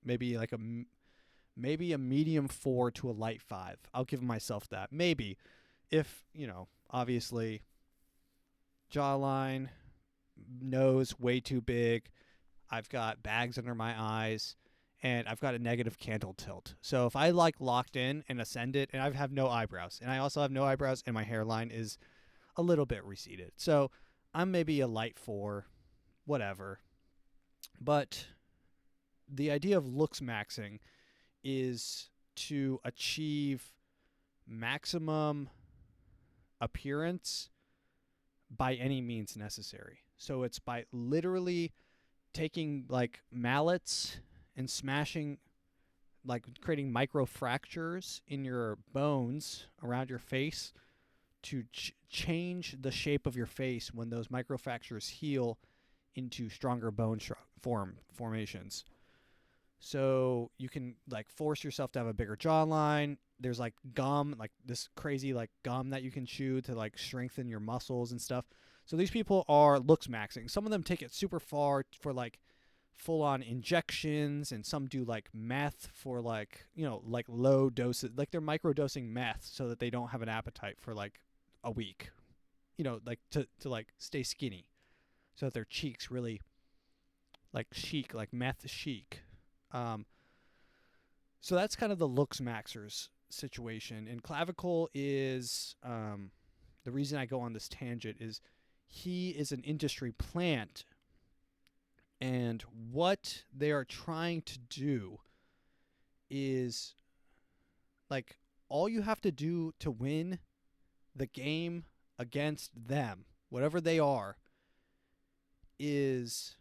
maybe a medium 4 to a light 5. I'll give myself that. Maybe, if, you know, obviously jawline, nose way too big, I've got bags under my eyes, and I've got a negative candle tilt. So if I like locked in and ascended, and I have no eyebrows, and I also have no eyebrows, and my hairline is a little bit receded. So I'm maybe a light 4, whatever. But the idea of LooksMaxxing is to achieve maximum appearance by any means necessary. So it's by literally taking like mallets and smashing, like creating micro fractures in your bones around your face to change the shape of your face when those micro fractures heal into stronger bone formations. So you can like force yourself to have a bigger jawline. There's like gum, like this crazy like gum that you can chew to like strengthen your muscles and stuff. So these people are LooksMaxxing. Some of them take it super far for like full on injections, and some do like meth for like, you know, like low doses, like they're microdosing meth so that they don't have an appetite for like a week, you know, like to like stay skinny so that their cheeks really like chic, like meth chic. So that's kind of the LooksMaxxers situation. And Clavicle is, the reason I go on this tangent is he is an industry plant, and what they are trying to do is like all you have to do to win the game against them, whatever they are, is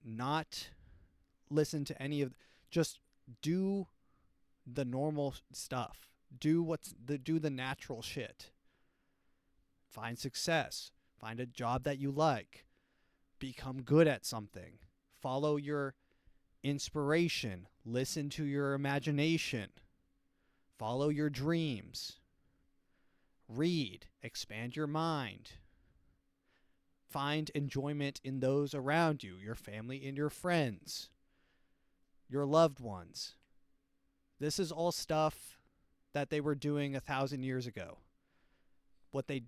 not listen to any of, just do the normal stuff. Do the natural shit. Find success. Find a job that you like. Become good at something. Follow your inspiration. Listen to your imagination. Follow your dreams. Read. Expand your mind. Find enjoyment in those around you, your family and your friends, your loved ones. This is all stuff that they were doing 1,000 years ago. What they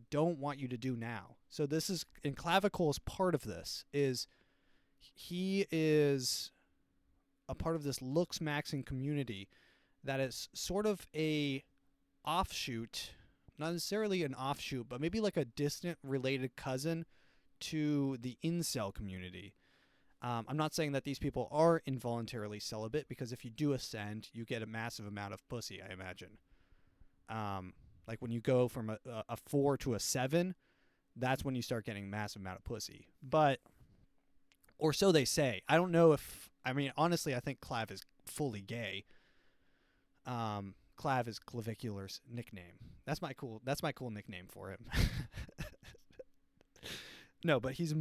don't want you to do now. So this is, and Clavicle is part of this, is he is a part of this LooksMaxxing community that is sort of a offshoot, not necessarily an offshoot, but maybe like a distant related cousin to the incel community. I'm not saying that these people are involuntarily celibate, because if you do ascend, you get a massive amount of pussy, I imagine. Like when you go from a 4 to a 7, that's when you start getting a massive amount of pussy. But, or so they say. I don't know if, I mean, honestly, I think Clav is fully gay. Clav is Clavicular's nickname. That's my cool nickname for him. No, but he's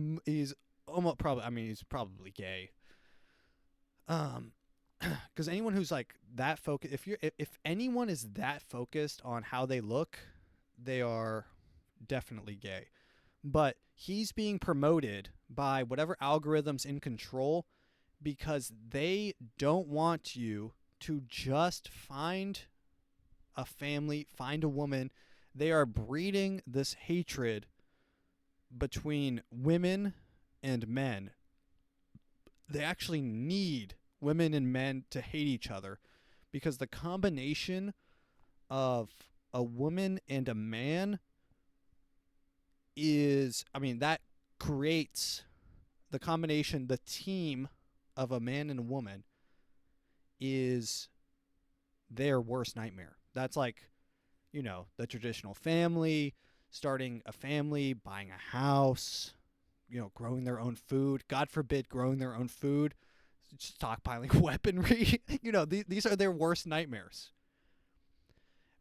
almost probably, I mean, he's probably gay. Because anyone who's like that focused, if anyone is that focused on how they look, they are definitely gay. But he's being promoted by whatever algorithm's in control, because they don't want you to just find a family, find a woman. They are breeding this hatred between women and men. They actually need women and men to hate each other, because the combination of a woman and a man is, I mean, that creates the combination, the team of a man and a woman is their worst nightmare. That's like, you know, the traditional family, starting a family, buying a house, you know, growing their own food. God forbid growing their own food, stockpiling weaponry. You know, these are their worst nightmares.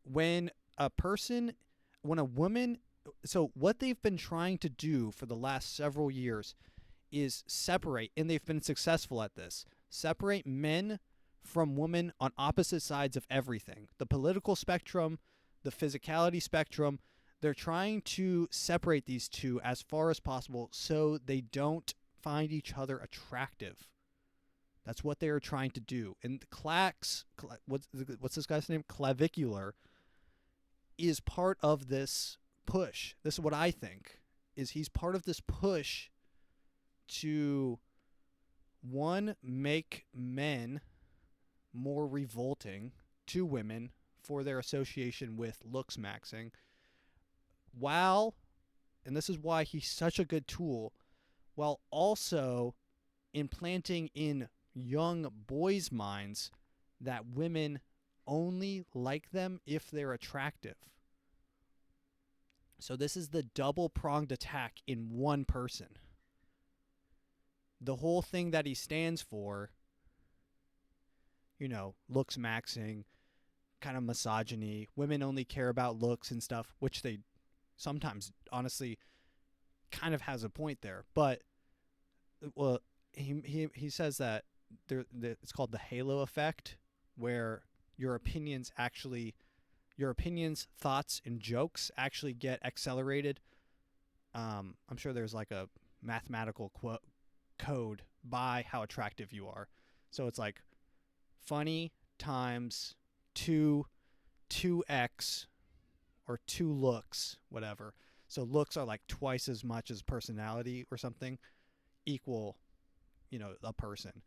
When a woman, so what they've been trying to do for the last several years is separate, and they've been successful at this, separate men from women on opposite sides of everything. The political spectrum, the physicality spectrum. They're trying to separate these two as far as possible so they don't find each other attractive. That's what they are trying to do. And what's this guy's name? Clavicular is part of this push. This is what I think, is he's part of this push to one, make men more revolting to women for their association with LooksMaxxing, while, and this is why he's such a good tool, while also implanting in young boys' minds that women only like them if they're attractive. So this is the double-pronged attack in one person. The whole thing that he stands for, LooksMaxxing, kind of misogyny, women only care about looks and stuff, which they sometimes, honestly, kind of has a point there. But, well, he says that it's called the halo effect, where your opinions, thoughts, and jokes actually get accelerated. I'm sure there's like a mathematical code by how attractive you are. So it's like funny times 2x or 2 looks, whatever. So looks are like twice as much as personality or something, equal, a person.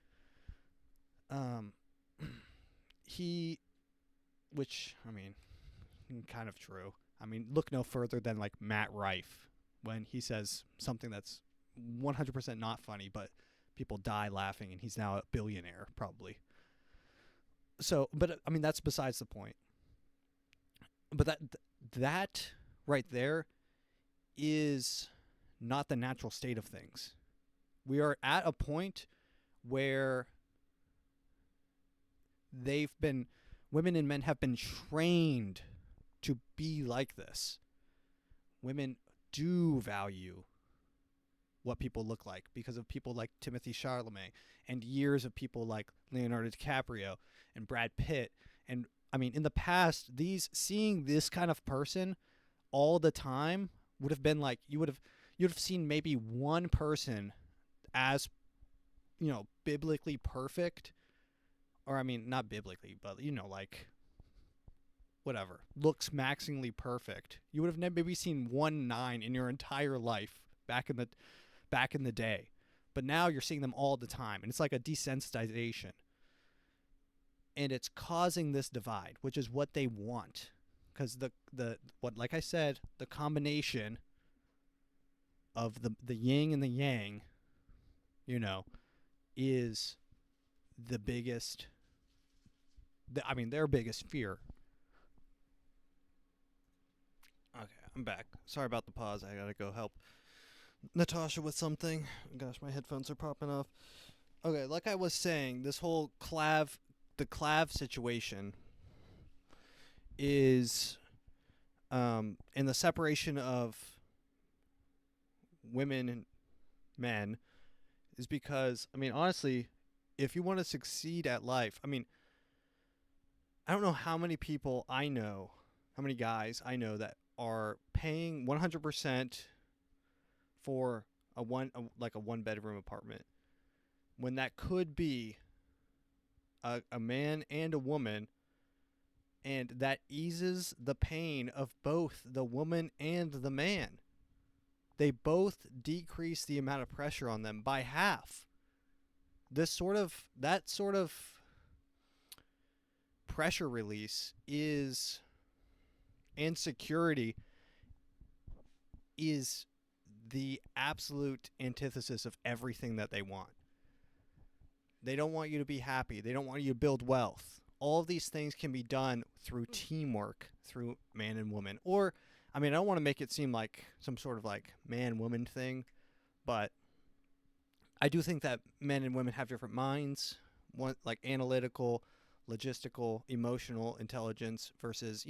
Which, I mean, kind of true. I mean, look no further than like Matt Rife when he says something that's 100% not funny, but people die laughing, and he's now a billionaire, probably. So, but I mean, that's besides the point. But that right there is not the natural state of things. We are at a point where women and men have been trained to be like this. Women do value what people look like because of people like Timothée Chalamet and years of people like Leonardo DiCaprio and Brad Pitt. And I mean, in the past, seeing this kind of person all the time would have been like, you'd have seen maybe one person as, biblically perfect, or I mean, not biblically, but like whatever, LooksMaxxingly perfect. You would have maybe seen 1 in your entire life back in the day. But now you're seeing them all the time, and it's like a desensitization. And it's causing this divide, which is what they want. Because like I said, the combination of the yin and the yang, is the biggest, their biggest fear. Okay, I'm back. Sorry about the pause. I gotta go help Natasha with something. Gosh, my headphones are popping off. Okay, like I was saying, this whole the Clav situation is in the separation of women and men is because, honestly, if you want to succeed at life, I don't know how many people I know, how many guys I know that are paying 100% for a 1-bedroom apartment, when that could be a man and a woman, and that eases the pain of both the woman and the man. They both decrease the amount of pressure on them by half. That sort of pressure release and security is the absolute antithesis of everything that they want. They don't want you to be happy. They don't want you to build wealth. All of these things can be done through teamwork, through man and woman. Or, I don't want to make it seem like some sort of like man-woman thing, but I do think that men and women have different minds, one like analytical, logistical, emotional intelligence versus,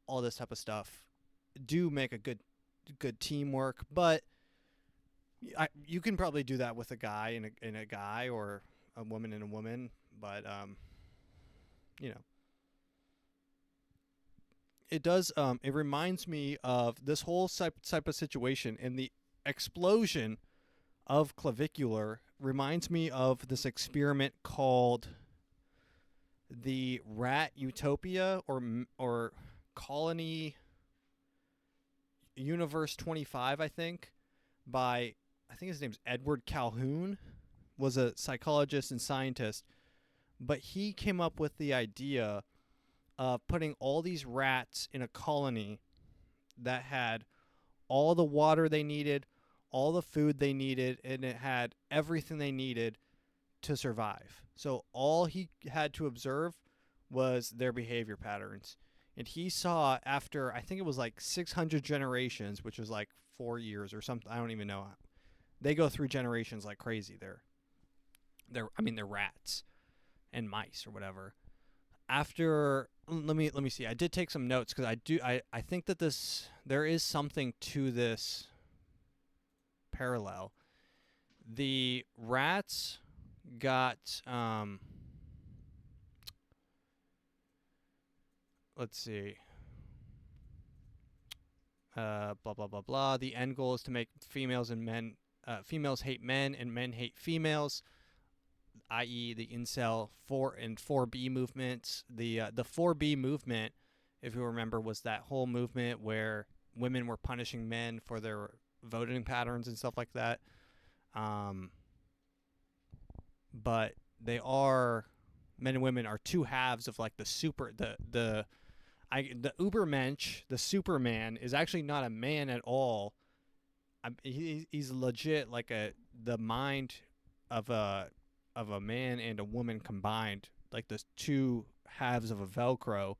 all this type of stuff do make a good teamwork, but you can probably do that with a guy and a guy, or a woman and a woman, but it does it reminds me of this whole type of situation, and the explosion of Clavicular reminds me of this experiment called the Rat Utopia or Colony Universe 25, I think his name's Edward Calhoun, was a psychologist and scientist, but he came up with the idea of putting all these rats in a colony that had all the water they needed, all the food they needed, and it had everything they needed to survive. So all he had to observe was their behavior patterns. And he saw after, I think it was like 600 generations, which was like 4 years or something. I don't even know. They go through generations like crazy. They're rats and mice or whatever. After, let me see. I did take some notes because I think that there is something to this parallel. The rats got let's see. Blah blah blah blah. The end goal is to make females hate men and men hate females, i.e. the incel 4 and 4B movements. The 4B movement, if you remember, was that whole movement where women were punishing men for their voting patterns and stuff like that. But men and women are two halves of like the Ubermensch, the Superman, is actually not a man at all. He's legit like the mind of a man and a woman combined. Like the two halves of a Velcro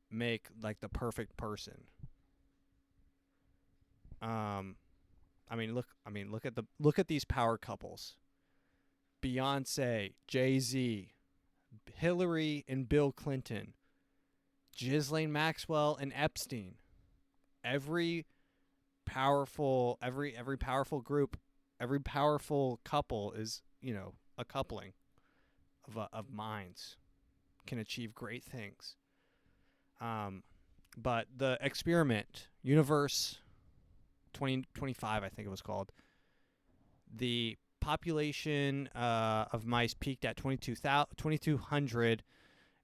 make like the perfect person. Look at these power couples. Beyonce, Jay-Z, Hillary and Bill Clinton, Ghislaine Maxwell and Epstein. Every powerful group, every powerful couple is, a coupling of minds, can achieve great things. But the experiment, Universe 2025, I think it was called, the population of mice peaked at 2,200.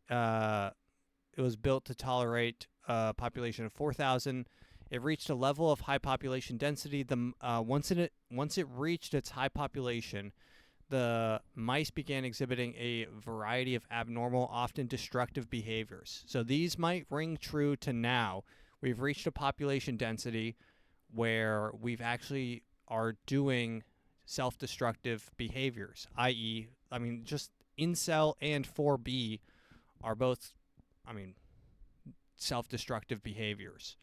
It was built to tolerate a population of 4,000. It reached a level of high population density. Once it reached its high population, the mice began exhibiting a variety of abnormal, often destructive behaviors. So these might ring true to now. We've reached a population density where we've actually are doing self-destructive behaviors, i.e., just incel and 4B are both, self-destructive behaviors,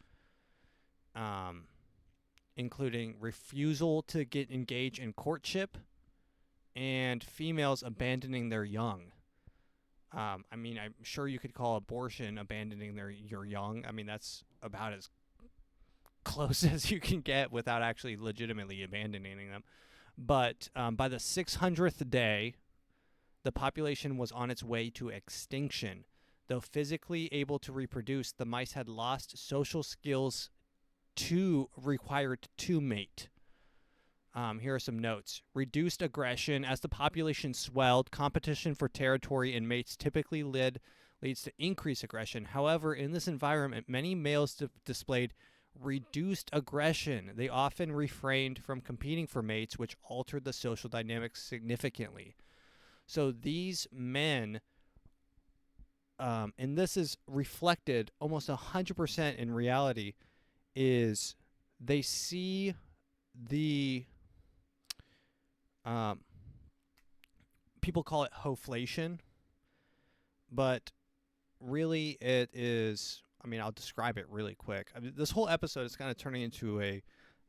including refusal to engage in courtship and females abandoning their young. I'm sure you could call abortion abandoning your young. That's about as close as you can get without actually legitimately abandoning them. But by the 600th day, the population was on its way to extinction. Though physically able to reproduce, the mice had lost social skills required to mate. Here are some notes. Reduced aggression. As the population swelled, competition for territory and mates typically leads to increased aggression. However, in this environment, many males displayed reduced aggression. They often refrained from competing for mates, which altered the social dynamics significantly. So these men, and this is reflected almost 100% in reality, is they see the people call it hoflation, but really it is, I'll describe it really quick. This whole episode is kind of turning into a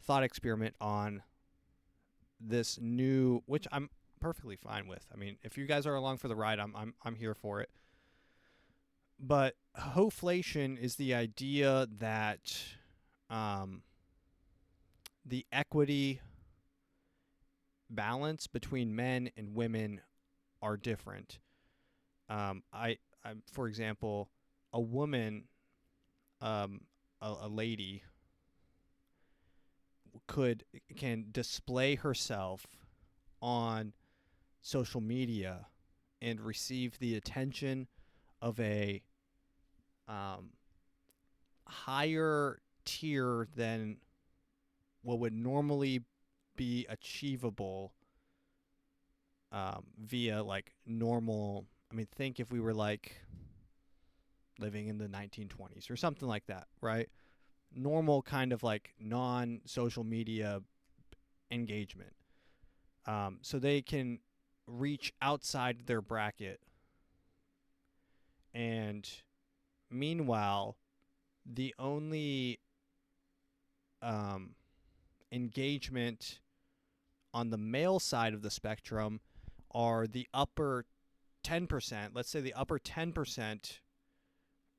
thought experiment on this new, which I'm perfectly fine with. If you guys are along for the ride, I'm here for it. But hoflation is the idea that the equity balance between men and women are different. For example, a woman, a lady can display herself on social media and receive the attention of a higher tier than what would normally be achievable via like normal. I mean, think if we were like living in the 1920s or something like that, right? Normal kind of like non-social media engagement. So they can reach outside their bracket. And meanwhile, the only engagement on the male side of the spectrum are the upper 10%. Let's say the upper 10%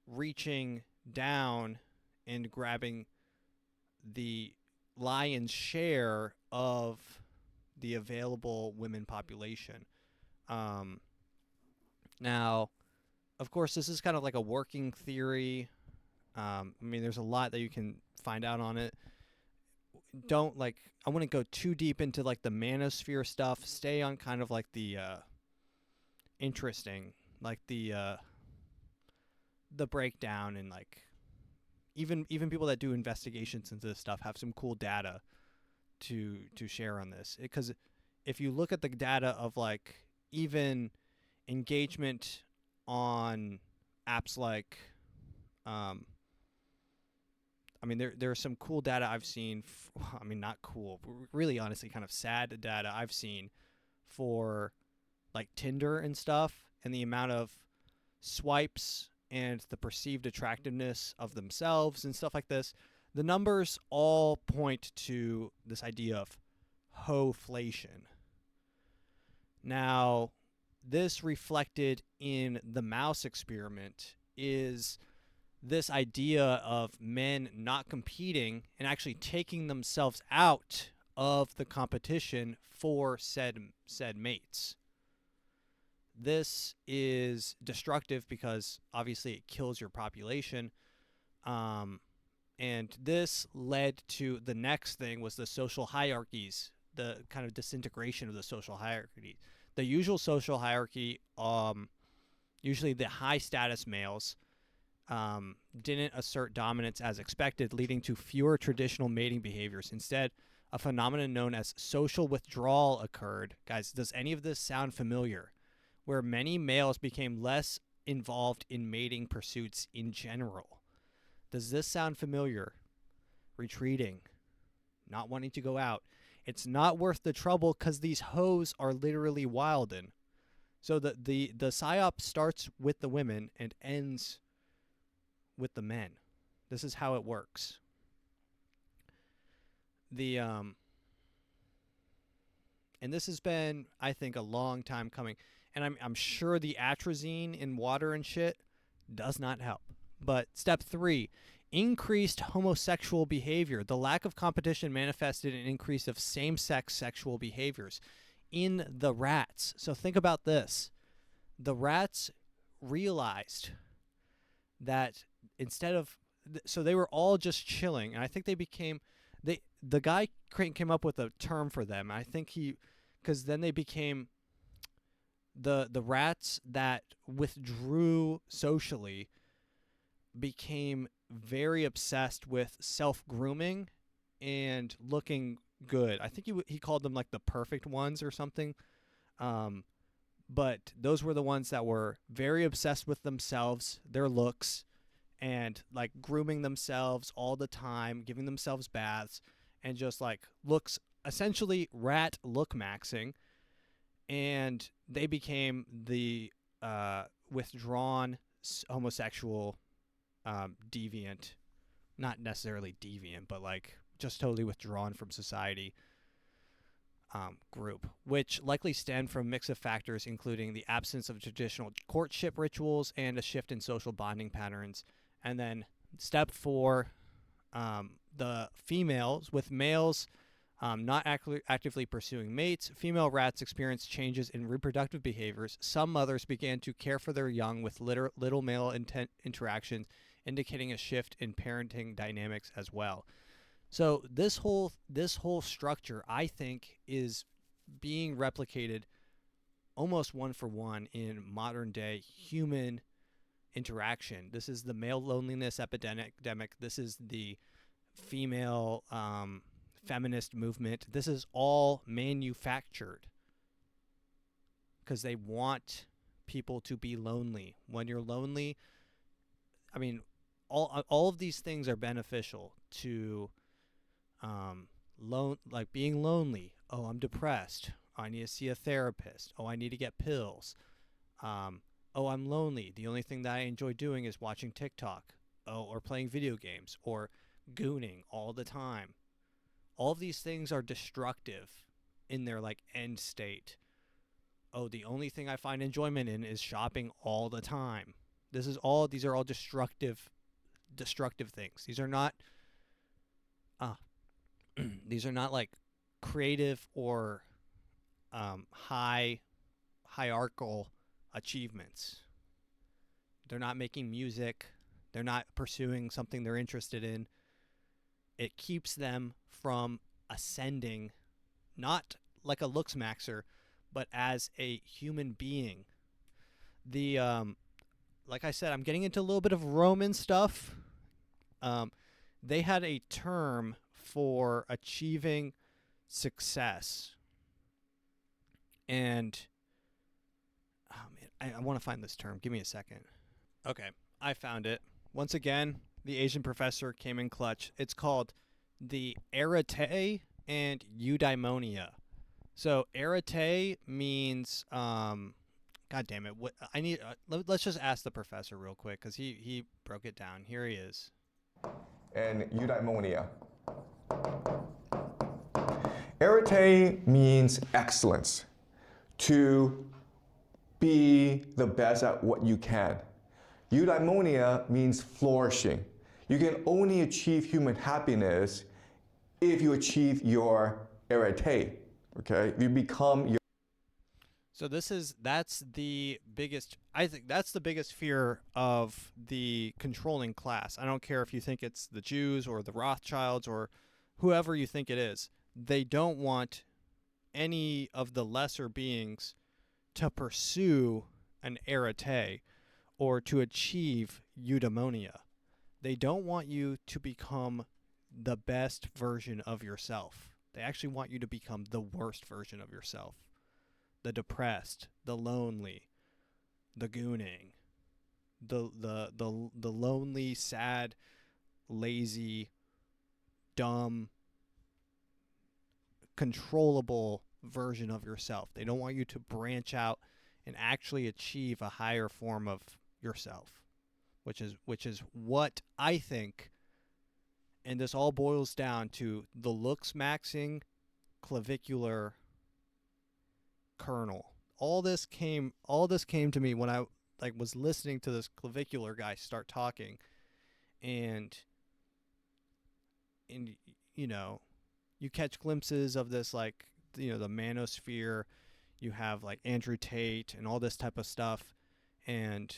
reaching down and grabbing the lion's share of the available women population. Now, of course, this is kind of like a working theory. I mean, there's a lot that you can find out on it. I wouldn't go too deep into like the manosphere stuff. Stay on kind of like the interesting, like the breakdown, and like even people that do investigations into this stuff have some cool data to share on this. Because if you look at the data of like even engagement on apps like I mean, there are some cool data I've seen. I mean, not cool, but really, honestly, kind of sad data I've seen for like Tinder and stuff, and the amount of swipes and the perceived attractiveness of themselves and stuff like this. The numbers all point to this idea of hoflation. Now, this reflected in the mouse experiment is this idea of men not competing and actually taking themselves out of the competition for said mates. This is destructive because obviously it kills your population. And this led to the next thing was the social hierarchies, the kind of disintegration of the social hierarchy. The usual social hierarchy, usually the high status males, didn't assert dominance as expected, leading to fewer traditional mating behaviors. Instead, a phenomenon known as social withdrawal occurred. Guys, does any of this sound familiar? Where many males became less involved in mating pursuits in general. Does this sound familiar? Retreating, not wanting to go out. It's not worth the trouble because these hoes are literally wildin'. So the psyop starts with the women and ends with the men. This is how it works. And this has been, I think, a long time coming. And I'm sure the atrazine in water and shit does not help. But step 3, increased homosexual behavior. The lack of competition manifested an increase of same-sex sexual behaviors in the rats. So think about this. The rats realized that instead of, so they were all just chilling, and I think they became, the guy came up with a term for them. I think because then they became the rats that withdrew socially became very obsessed with self-grooming and looking good. I think he called them like the perfect ones or something. But those were the ones that were very obsessed with themselves, their looks, and like grooming themselves all the time, giving themselves baths, and just like looks, essentially rat LooksMaxxing. And they became the withdrawn homosexual deviant, not necessarily deviant, but like just totally withdrawn from society group, which likely stemmed from a mix of factors, including the absence of traditional courtship rituals and a shift in social bonding patterns. And then step 4, the females, with males not actively pursuing mates, female rats experienced changes in reproductive behaviors. Some mothers began to care for their young with little male interactions, indicating a shift in parenting dynamics as well. So this whole structure, I think, is being replicated almost one for one in modern day human interaction. This is the male loneliness epidemic. This is the female feminist movement. This is all manufactured. because they want people to be lonely. When you're lonely, I mean, all of these things are beneficial to like being lonely. Oh, I'm depressed. I need to see a therapist. Oh, I need to get pills. Oh, I'm lonely. The only thing that I enjoy doing is watching TikTok. Oh, or playing video games or gooning all the time. All of these things are destructive in their like end state. Oh, the only thing I find enjoyment in is shopping all the time. These are all destructive things. These are not these are not like creative or hierarchical achievements. They're not making music. They're not pursuing something they're interested in. It keeps them from ascending, not like a LooksMaxxer, but as a human being. The like I said, I'm getting into a little bit of Roman stuff. They had a term for achieving success. And oh man, I want to find this term. Give me a second. Okay, I found it. Once again, the Asian professor came in clutch. It's called the arete and eudaimonia. So arete means God damn it! What I need? Let's just ask the professor real quick because he broke it down. Here he is. And eudaimonia. Arete means excellence. To be the best at what you can. Eudaimonia means flourishing. You can only achieve human happiness if you achieve your arete. Okay, if you become your. So that's the biggest. I think that's the biggest fear of the controlling class. I don't care if you think it's the Jews or the Rothschilds or whoever you think it is. They don't want any of the lesser beings to pursue an arete or to achieve eudaimonia. They don't want you to become the best version of yourself. They actually want you to become the worst version of yourself. The depressed, the lonely, the gooning, the lonely, sad, lazy, dumb, controllable version of yourself. They don't want you to branch out and actually achieve a higher form of yourself, which is what I think. And this all boils down to the LooksMaxxing clavicular kernel. All this came to me when I was listening to this clavicular guy start talking, and you know, you catch glimpses of this, like, you know, the manosphere. You have like Andrew Tate and all this type of stuff, and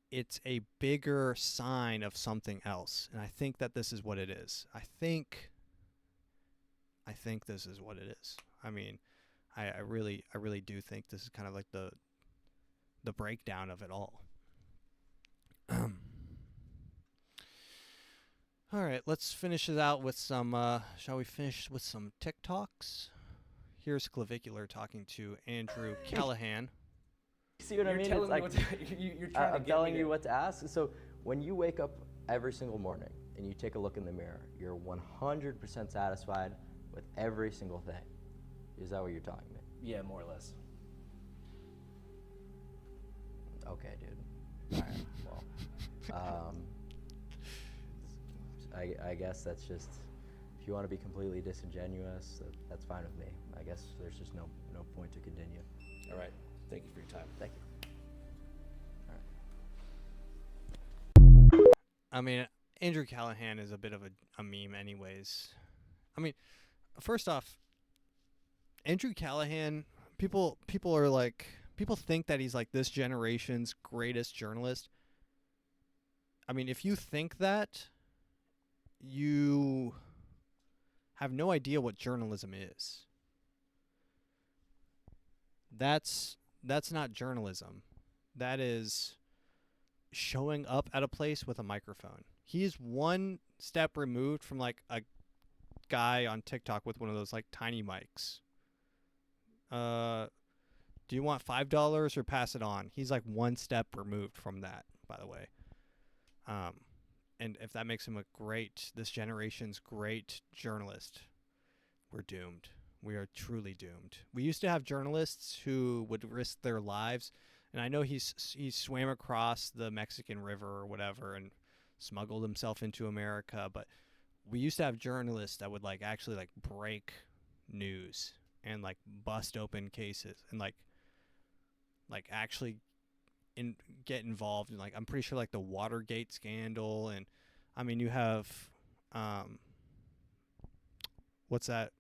it's a bigger sign of something else. And I think that this is what it is. I think this is what it is. I mean, I really do think this is kind of like the breakdown of it all. All right, let's finish it out with some, shall we finish with some TikToks? Here's Clavicular talking to Andrew Callahan. See what I mean? Telling It's me like, what to, you're trying to I'm get telling me you to, what to ask. So when you wake up every single morning and you take a look in the mirror, you're 100% satisfied with every single thing. Is that what you're telling me? Yeah, more or less. Okay, dude. All right, well, I guess that's just, if you want to be completely disingenuous, that's fine with me. I guess there's just no point to continue. All right. Thank you for your time. Thank you. I mean, Andrew Callahan is a bit of a meme anyways. I mean, first off, Andrew Callahan, people are like, people think that he's like this generation's greatest journalist. I mean, if you think that, you have no idea what journalism is. That's not journalism. That is showing up at a place with a microphone. He's one step removed from like a guy on TikTok with one of those like tiny mics. Do you want $5 or pass it on? He's like one step removed from that, by the way. And if that makes him this generation's great journalist, we're doomed. We are truly doomed. We used to have journalists who would risk their lives, and I know he swam across the Mexican River or whatever and smuggled himself into America, but we used to have journalists that would like actually like break news and like bust open cases and like actually get involved in, like, I'm pretty sure like the Watergate scandal. And I mean, you have what's that,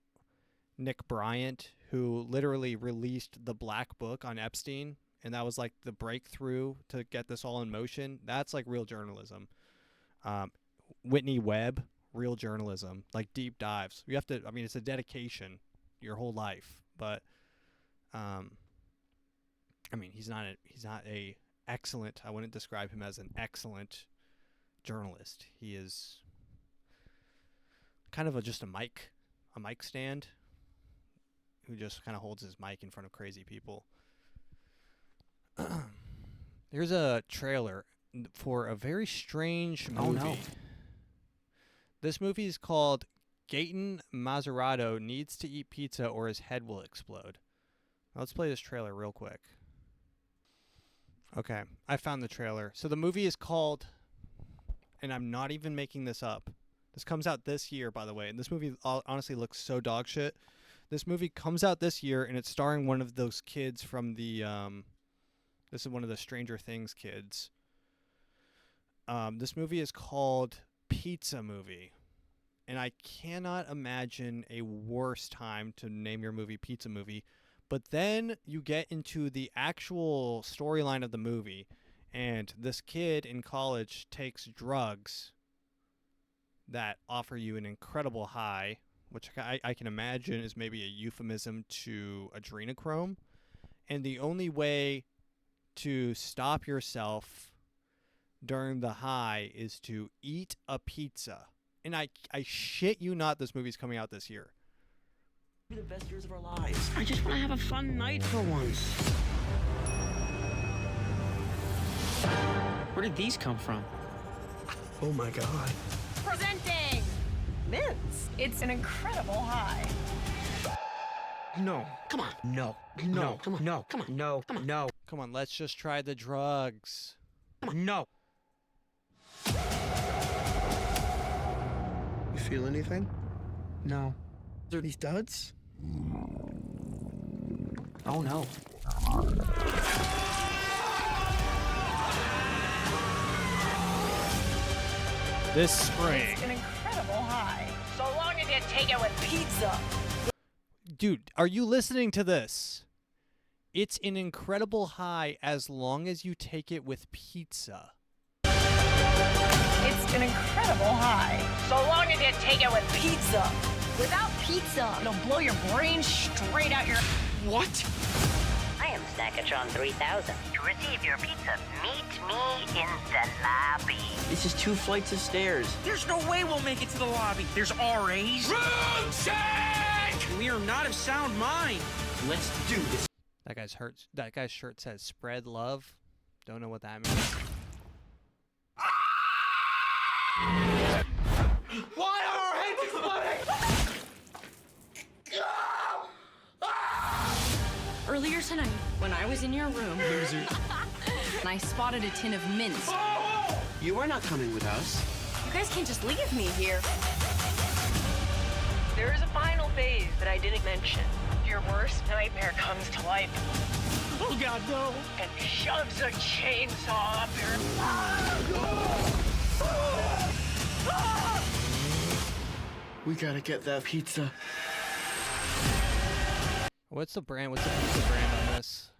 Nick Bryant, who literally released the Black Book on Epstein, and that was like the breakthrough to get this all in motion. That's like real journalism. Whitney Webb, real journalism, like deep dives. You have to, I mean, it's a dedication your whole life, but I mean, he's not a excellent, I wouldn't describe him as an excellent journalist. He is kind of just a mic stand who just kind of holds his mic in front of crazy people. Here's a trailer for a very strange movie. Oh, no. This movie is called Gaten Mazzarato Needs to Eat Pizza or His Head Will Explode. Now let's play this trailer real quick. Okay, I found the trailer. So the movie is called, and I'm not even making this up, this comes out this year, by the way, and this movie honestly looks so dog shit. This movie comes out this year, and it's starring one of those kids from the, this is one of the Stranger Things kids. This movie is called Pizza Movie, and I cannot imagine a worse time to name your movie Pizza Movie. But then you get into the actual storyline of the movie, and this kid in college takes drugs that offer you an incredible high, which I can imagine is maybe a euphemism to adrenochrome. And the only way to stop yourself during the high is to eat a pizza. And I shit you not, this movie's coming out this year. The best years of our lives. I just want to have a fun night for once. Where did these come from? Oh my god. Presenting Mints. It's an incredible high. No. Come on. No. No. Come on. No. Come on. No. Come on. No. Come on, let's just try the drugs. Come on. No. You feel anything? No. Are these duds? Oh no. This spring. It's an incredible high. So long as you take it with pizza. Dude, are you listening to this? It's an incredible high as long as you take it with pizza. It's an incredible high. So long as you take it with pizza. Without pizza, It'll blow your brain straight out your... What? I am Snackatron 3000. To receive your pizza, meet me in the lobby. This is 2 flights of stairs. There's no way we'll make it to the lobby. There's RAs. Room check! We are not of sound mind. Let's do this. That guy's shirt says "Spread Love." Don't know what that means. Why are our heads exploding? Earlier tonight, when I was in your room, and I spotted a tin of mints. You are not coming with us. You guys can't just leave me here. There is a final phase that I didn't mention. Your worst nightmare comes to life. Oh God, no. And shoves a chainsaw up your... We gotta get that pizza. What's the brand? What's the pizza brand on this?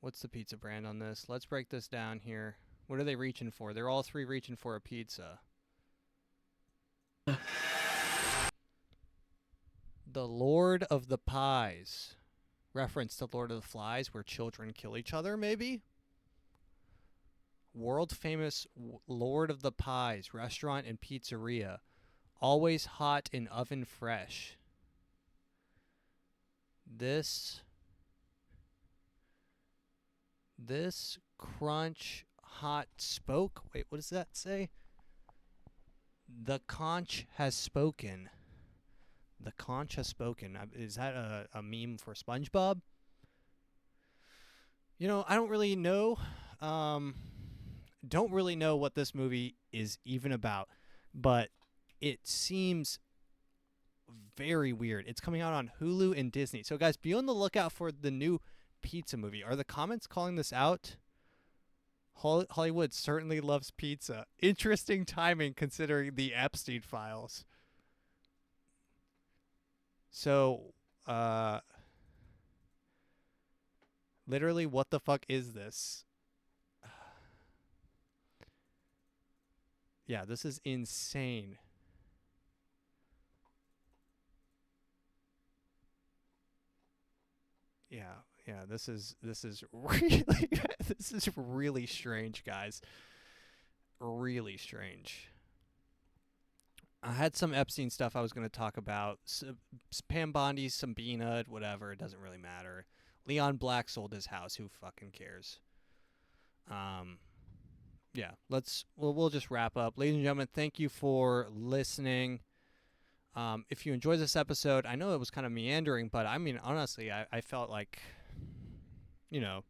What's the pizza brand on this? Let's break this down here. What are they reaching for? They're all three reaching for a pizza. The Lord of the Pies. Reference to Lord of the Flies, where children kill each other, maybe? World famous Lord of the Pies restaurant and pizzeria. Always hot and oven fresh. This This crunch hot spoke. Wait, what does that say? The conch has spoken. The conch has spoken. Is that a meme for SpongeBob? You know, I don't really know. Don't really know what this movie is even about, but it seems very weird. It's coming out on Hulu and Disney. So guys, be on the lookout for the new pizza movie. Are the comments calling this out? Hollywood certainly loves pizza. Interesting timing considering the Epstein files. So, literally, what the fuck is this? Yeah, this is insane. Yeah, this is really this is really strange, guys. Really strange. I had some Epstein stuff I was going to talk about. Pam Bondi, Sabina, whatever. It doesn't really matter. Leon Black sold his house. Who fucking cares? Yeah, we'll just wrap up. Ladies and gentlemen, thank you for listening. If you enjoyed this episode, I know it was kind of meandering, but I mean, honestly, I felt like, you know,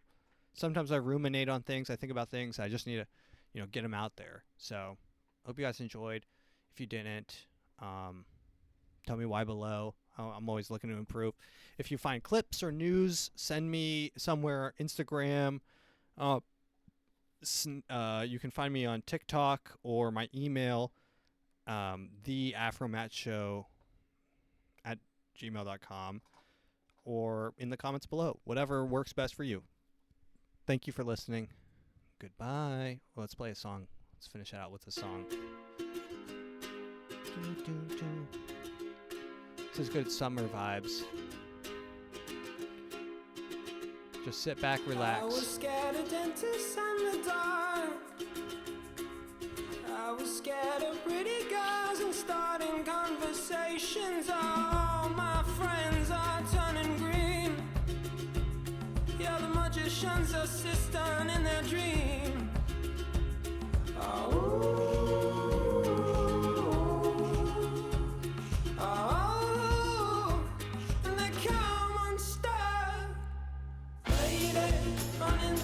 sometimes I ruminate on things. I think about things. I just need to, you know, get them out there. So hope you guys enjoyed. If you didn't, tell me why below. I'm always looking to improve. If you find clips or news, send me somewhere. Instagram. You can find me on TikTok or my email, the AfroMattt Show at gmail.com, or in the comments below. Whatever works best for you. Thank you for listening. Goodbye. Well, let's play a song. Let's finish it out with a song. This is good summer vibes. Just sit back, relax. I was scared of dentists and the dark. I was scared of pretty girls and starting conversations. All my friends are turning green. Yeah, the magician's assistant in their dream.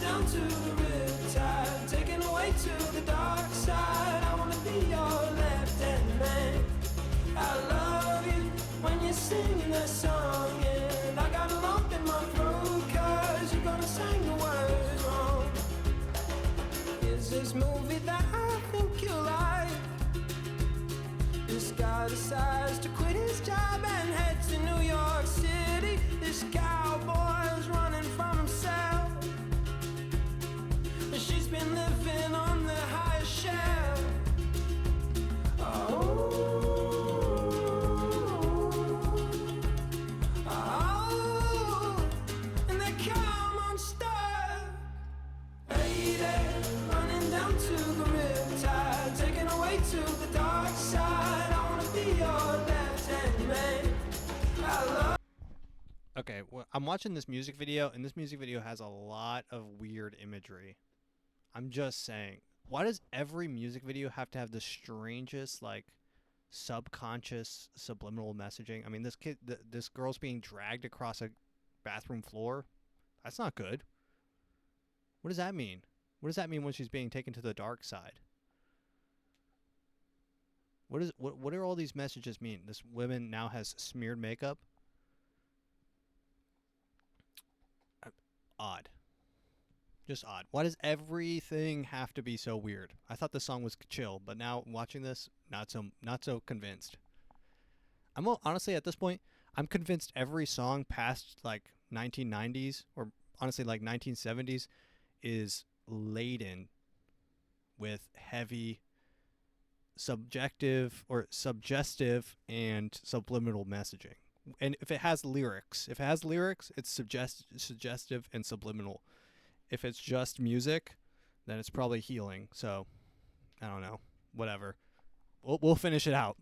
Down to the riptide, taken away to the dark side. I wanna be your left-hand man. I love you when you're singing that song, and I got a lump in my throat 'cause you're gonna sing the words wrong. Is this movie that I think you like? This guy decides to quit his job and head to New York City. This cowboy's running from himself. She's been living on the highest shelf. And they come unstuck. Lady, running down to the riptide, taken away to the dark side. I wanna be your left-hand man. I love. Okay, well, I'm watching this music video, and this music video has a lot of weird imagery. I'm just saying, why does every music video have to have the strangest, like, subconscious subliminal messaging? I mean, this girl's being dragged across a bathroom floor. That's not good. What does that mean? What does that mean when she's being taken to the dark side? What do all these messages mean? This woman now has smeared makeup? Odd. Just odd. Why does everything have to be so weird? I thought the song was chill, but now watching this, not so convinced. Honestly, at this point, I'm convinced every song past like 1990s or honestly like 1970s is laden with heavy subjective or suggestive and subliminal messaging. And if it has lyrics, it's suggestive and subliminal. If it's just music, then it's probably healing. So, I don't know. Whatever. We'll finish it out.